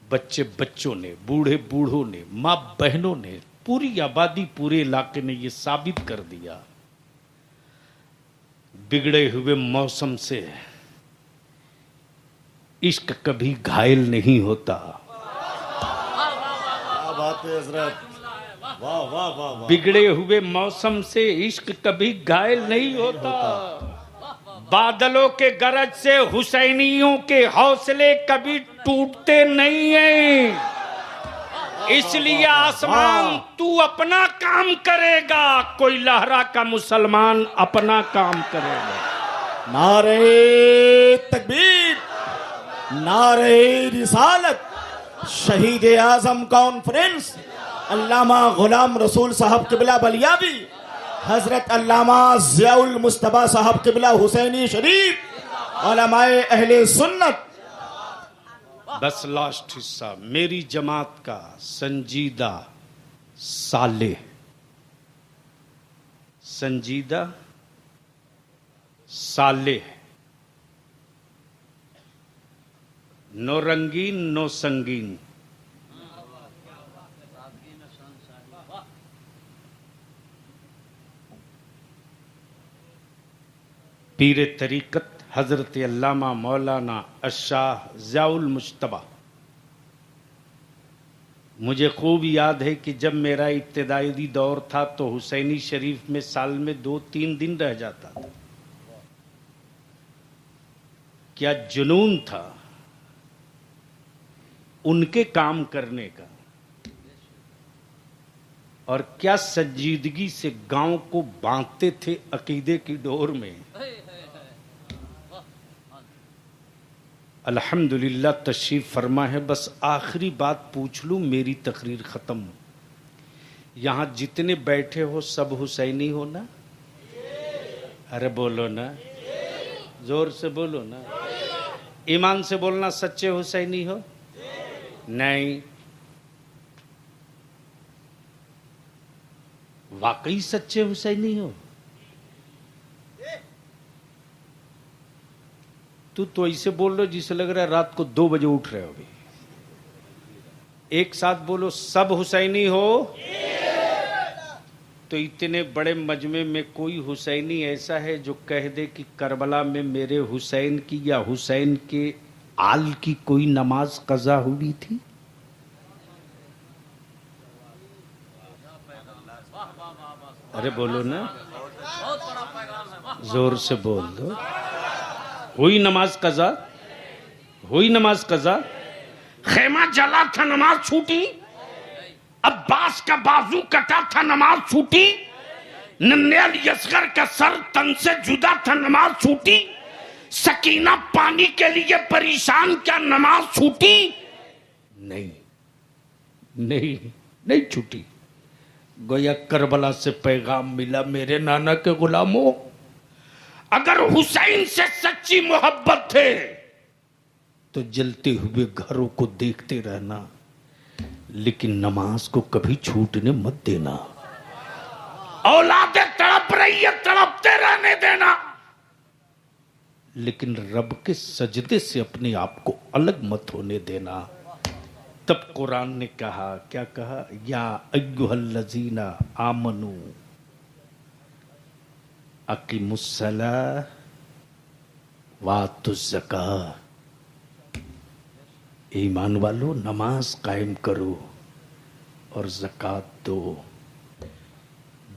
बच्चे बच्चों ने, बूढ़े बूढ़ों ने, मां बहनों ने, पूरी आबादी, पूरे इलाके ने ये साबित कर दिया, बिगड़े हुए मौसम से इश्क कभी घायल नहीं होता। क्या बात है हजरत, वाह वाह वाह वाह। बिगड़े हुए मौसम से इश्क कभी घायल नहीं होता। बादलों के गरज से हुसैनियों के हौसले कभी टूटते नहीं हैं। इसलिए आसमान तू अपना काम करेगा, कोई लहरा का मुसलमान अपना काम करेगा। नारे तकबीर, नारे रिसालत, शहीद आजम कॉन्फ्रेंस अल्लामा गुलाम रसूल साहब किबला बलियावी, हजरत अल्लामा ज़ियाउल मुस्तबा साहब किबला हुसैनी शरीफ, उलमाए अहले सुन्नत। बस लास्ट हिस्सा, मेरी जमात का संजीदा साले, संजीदा साले, नो रंगीन नो संगीन, पीर तरीकत हजरत अल्लामा मौलाना अशाह ज़ियाउल मुज्तबा मुझे खूब याद है कि जब मेरा इब्तिदाई दौर था तो हुसैनी शरीफ में साल में 2-3 दिन रह जाता था। क्या जुनून था उनके काम करने का, और क्या संजीदगी से गांव को बांधते थे अकीदे की डोर में। अल्हम्दुलिल्लाह तशरीफ फरमा है। बस आखिरी बात पूछ लूं, मेरी तकरीर खत्म। यहां जितने बैठे हो सब हुसैनी हो ना? अरे बोलो ना, जोर से बोलो ना, ईमान से बोलना, सच्चे हुसैनी हो? नहीं, वाकई सच्चे हुसैनी हो? तू तो ऐसे बोल रहे हो जिसे लग रहा है रात को 2 बजे उठ रहे हो। अभी एक साथ बोलो, सब हुसैनी हो? तो इतने बड़े मजमे में कोई हुसैनी ऐसा है जो कह दे कि करबला में मेरे हुसैन की या हुसैन के आल की कोई नमाज कज़ा हुई थी? अरे बोलो ना, जोर से बोल दो। हुई नमाज कज़ा? हुई नमाज कज़ा? खेमा जला था नमाज छूटी, अब्बास का बाजू कटा था नमाज छूटी, नन्हेल यसगर का सर तन से जुदा था नमाज छूटी, सकीना पानी के लिए परेशान क्या नमाज छूटी? नहीं नहीं नहीं छूटी। गोया करबला से पैगाम मिला, मेरे नाना के गुलामों, अगर हुसैन से सच्ची मोहब्बत थे तो जलते हुए घरों को देखते रहना, लेकिन नमाज को कभी छूटने मत देना। औलादे तड़प रही है, तड़पते रहने देना, लेकिन रब के सजदे से अपने आप को अलग मत होने देना। तब कुरान ने कहा, क्या कहा? या अय्युहल्लज़ीना आमनू अकीमुस्सला वातुज़्ज़का, ईमान वालो नमाज कायम करो और ज़कात दो।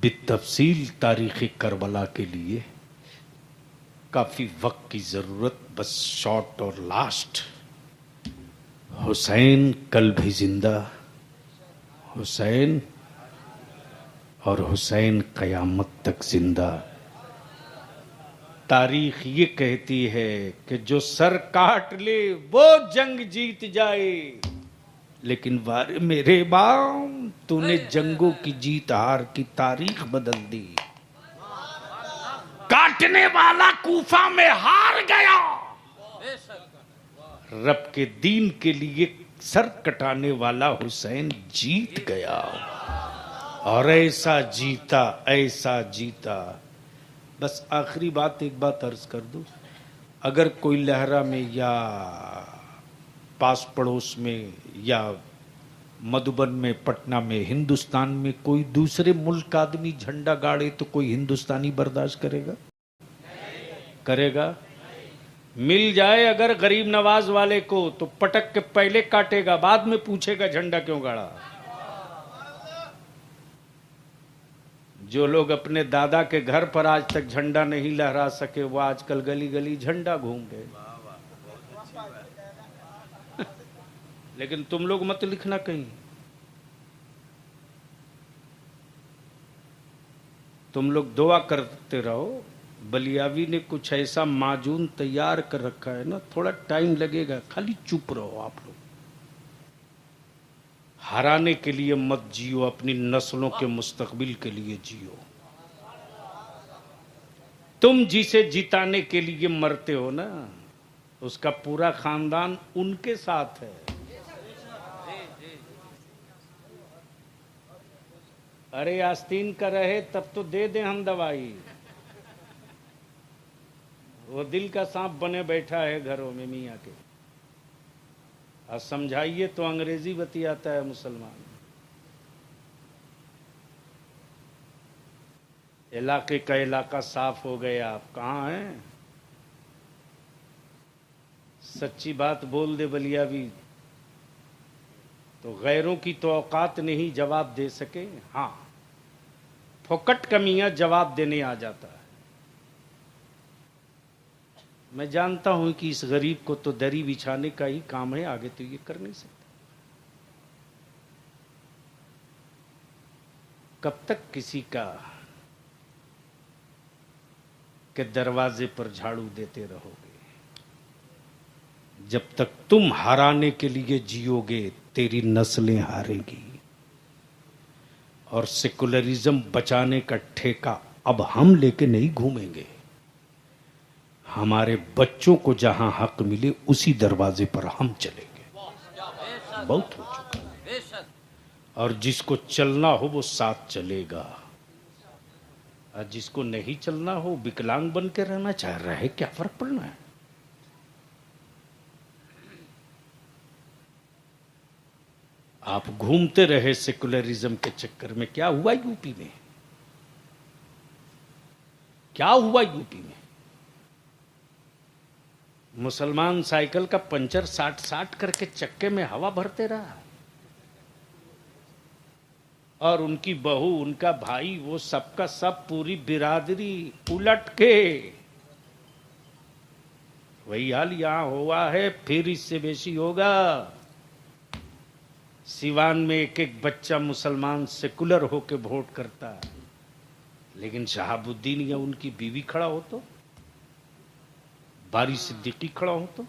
बितफसील तारीख़ करबला के लिए काफ़ी वक्त की ज़रूरत, बस शॉर्ट और लास्ट। हुसैन कल भी जिंदा, हुसैन और हुसैन क़यामत तक जिंदा। तारीख ये कहती है कि जो सर काट ले वो जंग जीत जाए, लेकिन वारे मेरे बाम, तूने जंगों की जीत हार की तारीख बदल दी। काटने वाला कूफा में हार गया, रब के दीन के लिए सर कटाने वाला हुसैन जीत गया। और ऐसा जीता, ऐसा जीता। बस आखिरी बात, एक बात अर्ज कर दूं, अगर कोई लहरा में या पास पड़ोस में या मधुबन में, पटना में, हिंदुस्तान में कोई दूसरे मुल्क का आदमी झंडा गाड़े तो कोई हिंदुस्तानी बर्दाश्त करेगा? करेगा? मिल जाए अगर गरीब नवाज वाले को तो पटक के पहले काटेगा, बाद में पूछेगा झंडा क्यों गाड़ा। जो लोग अपने दादा के घर पर आज तक झंडा नहीं लहरा सके, वो आजकल गली गली झंडा घूम गए। लेकिन तुम लोग मत लिखना कहीं, तुम लोग दुआ करते रहो। बलियावी ने कुछ ऐसा माजून तैयार कर रखा है ना, थोड़ा टाइम लगेगा, खाली चुप रहो। आप लोग हराने के लिए मत जियो, अपनी नस्लों के मुस्तकबिल के लिए जियो। तुम जिसे जिताने के लिए मरते हो ना, उसका पूरा खानदान उनके साथ है। अरे आस्तीन का रहे तब तो दे दे हम दवाई, वो दिल का सांप बने बैठा है घरों में मियाँ के। और समझाइए तो अंग्रेजी बतियाता है मुसलमान। इलाके का इलाका साफ हो गया, आप कहाँ हैं? सच्ची बात बोल दे बलियावी तो गैरों की तो औकात नहीं जवाब दे सके। हाँ, फोकट कमियां जवाब देने आ जाता है। मैं जानता हूं कि इस गरीब को तो दरी बिछाने का ही काम है, आगे तो ये कर नहीं सकता। कब तक किसी का के दरवाजे पर झाड़ू देते रहोगे? जब तक तुम हराने के लिए जियोगे तेरी नस्लें हारेगी। और सेकुलरिज्म बचाने का ठेका अब हम लेके नहीं घूमेंगे। हमारे बच्चों को जहां हक मिले उसी दरवाजे पर हम चलेंगे। बहुत हो चुका। और जिसको चलना हो वो साथ चलेगा, और जिसको नहीं चलना हो विकलांग बन के रहना चाह रहा है, क्या फर्क पड़ना है? आप घूमते रहे सेकुलरिज्म के चक्कर में। क्या हुआ यूपी में? क्या हुआ यूपी में? मुसलमान साइकिल का पंचर साट साट करके चक्के में हवा भरते रहा, और उनकी बहू, उनका भाई, वो सबका सब पूरी बिरादरी उलट के। वही हाल यहां हुआ है, फिर इससे बेसी होगा। सिवान में एक एक बच्चा मुसलमान सेकुलर होके वोट करता है, लेकिन शहाबुद्दीन या उनकी बीवी खड़ा हो तो, बारी सिद्दीकी खड़ा हो तो,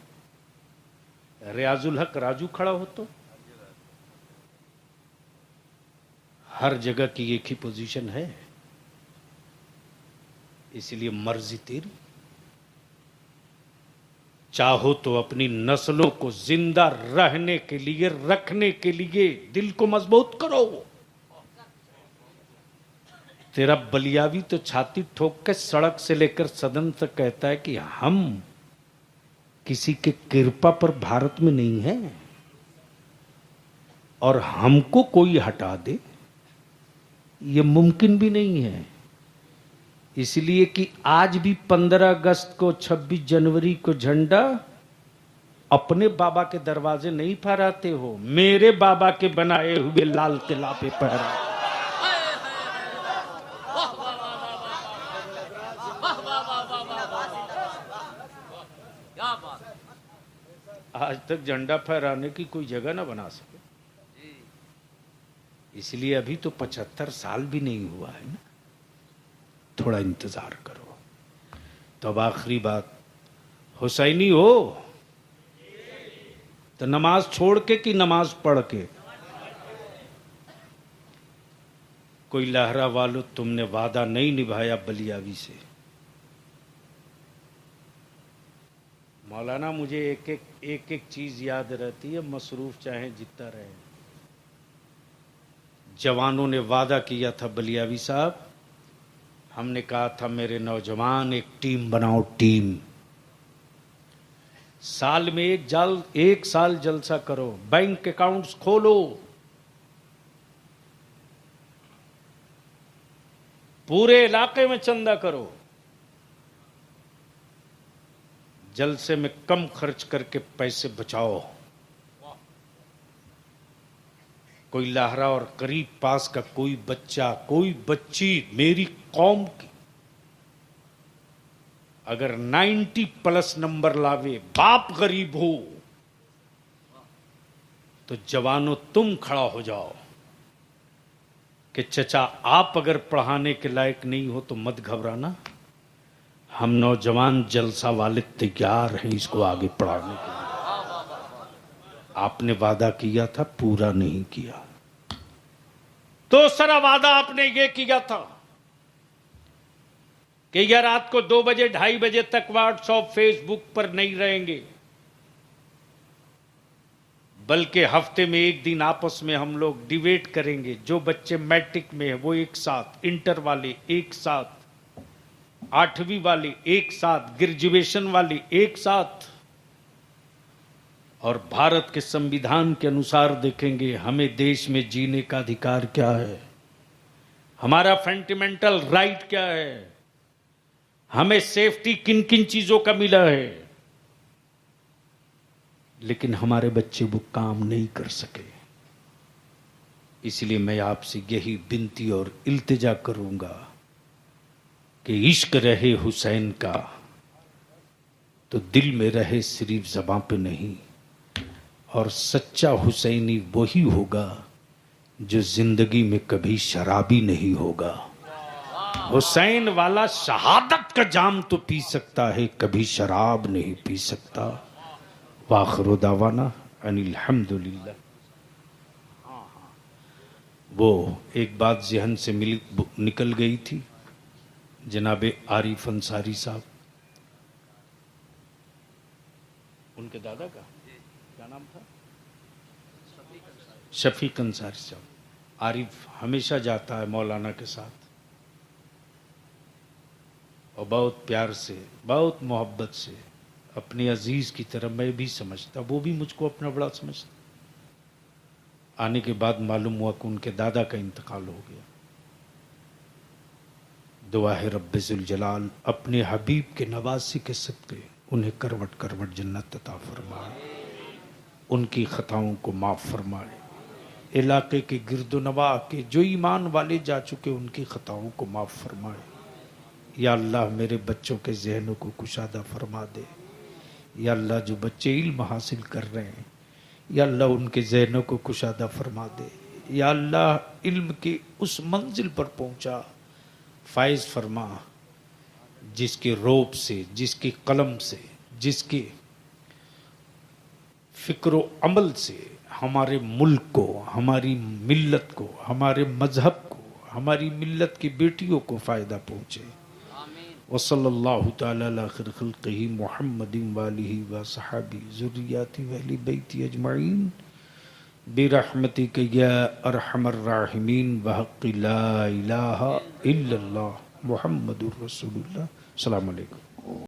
रियाजुल हक राजू खड़ा हो तो, हर जगह की एक ही पोजीशन है। इसलिए मर्जी तेरी। चाहो तो अपनी नस्लों को जिंदा रहने के लिए, रखने के लिए दिल को मजबूत करो। तेरा बलियावी तो छाती ठोक के सड़क से लेकर सदन तक कहता है कि हम किसी के कृपा पर भारत में नहीं है, और हमको कोई हटा दे ये मुमकिन भी नहीं है। इसलिए कि आज भी 15 अगस्त को, 26 जनवरी को झंडा अपने बाबा के दरवाजे नहीं फहराते हो, मेरे बाबा के बनाए हुए लाल किला पे फहरा। आज तक झंडा फहराने की कोई जगह ना बना सके। इसलिए अभी तो 75 साल भी नहीं हुआ है ना, थोड़ा इंतजार करो। तो अब आखिरी बात, हुसैनी हो तो नमाज छोड़ के कि नमाज पढ़ के? कोई लहरा वालों, तुमने वादा नहीं निभाया बलियावी से। मौलाना मुझे एक एक चीज याद रहती है, मसरूफ चाहे जितना रहे। जवानों ने वादा किया था बलियावी साहब, हमने कहा था मेरे नौजवान एक टीम बनाओ, टीम। साल में एक साल जलसा करो, बैंक अकाउंट्स खोलो, पूरे इलाके में चंदा करो, जलसे में कम खर्च करके पैसे बचाओ। कोई लाहरा और करीब पास का कोई बच्चा, कोई बच्ची मेरी कौम की अगर 90+ नंबर लावे, बाप गरीब हो, तो जवानों तुम खड़ा हो जाओ कि चचा आप अगर पढ़ाने के लायक नहीं हो तो मत घबराना, हम नौजवान जलसा वाले तैयार हैं इसको आगे पढ़ाने के लिए। आपने वादा किया था, पूरा नहीं किया। दूसरा वादा आपने ये किया था कि यह रात को 2 बजे 2:30 बजे तक व्हाट्सएप फेसबुक पर नहीं रहेंगे, बल्कि हफ्ते में एक दिन आपस में हम लोग डिबेट करेंगे। जो बच्चे मैट्रिक में है वो एक साथ, इंटर वाले एक साथ, 8वीं वाले एक साथ, ग्रेजुएशन वाले एक साथ, और भारत के संविधान के अनुसार देखेंगे हमें देश में जीने का अधिकार क्या है, हमारा फंडामेंटल राइट क्या है, हमें सेफ्टी किन किन चीजों का मिला है। लेकिन हमारे बच्चे वो काम नहीं कर सके। इसलिए मैं आपसे यही विनती और इल्तिजा करूंगा कि इश्क रहे हुसैन का तो दिल में रहे, सिर्फ ज़बां पे नहीं। और सच्चा हुसैनी वही होगा जो जिंदगी में कभी शराबी नहीं होगा। हुसैन वाला शहादत का जाम तो पी सकता है, कभी शराब नहीं पी सकता। वाखिरु दावाना अनिल हम्दुलिल्लाह। वो एक बात ज़हन से निकल गई थी, जनाब आरिफ अंसारी साहब, उनके दादा का क्या नाम था? शफीक अंसारी साहब। आरिफ हमेशा जाता है मौलाना के साथ और बहुत प्यार से, बहुत मोहब्बत से, अपने अजीज की तरह मैं भी समझता, वो भी मुझको अपना बड़ा समझता। आने के बाद मालूम हुआ कि उनके दादा का इंतकाल हो गया। दुआ है रब्बे जुल जलाल अपने हबीब के नवासी के सदक़े उन्हें करवट करवट जन्नत अता फरमाए, उनकी खताओं को माफ़ फरमाए। इलाके के गिरदो नवा के जो ईमान वाले जा चुके उनकी खताओं को माफ़ फरमाए। या अल्लाह मेरे बच्चों के जहनों को कुशादा फरमा दे। या अल्लाह जो बच्चे इल्म हासिल कर रहे हैं, या अल्लाह उनके जहनों को कुशादा फरमा दे। या अल्लाह इल्म की उस मंजिल पर पहुंचा फायज फरमा जिसके रोब से, जिसके कलम से, जिसके फिक्र अमल से हमारे मुल्क को, हमारी मिल्लत को, हमारे मजहब को, हमारी मिल्लत की बेटियों को फ़ायदा पहुँचे। वसल्लल्लाहु तआला अला खैर खल्क़िही मुहम्मदिन वालिही व सहाबी ज़ुर्रिय्याति व अहली बैति अजमईन बिरहमतिक या अरहमर राहिमीन व हक़्क़ि ला इलाहा इल्लल्लाह मुहम्मदुर रसूलुल्लाह। अस्सलामु अलैकुम।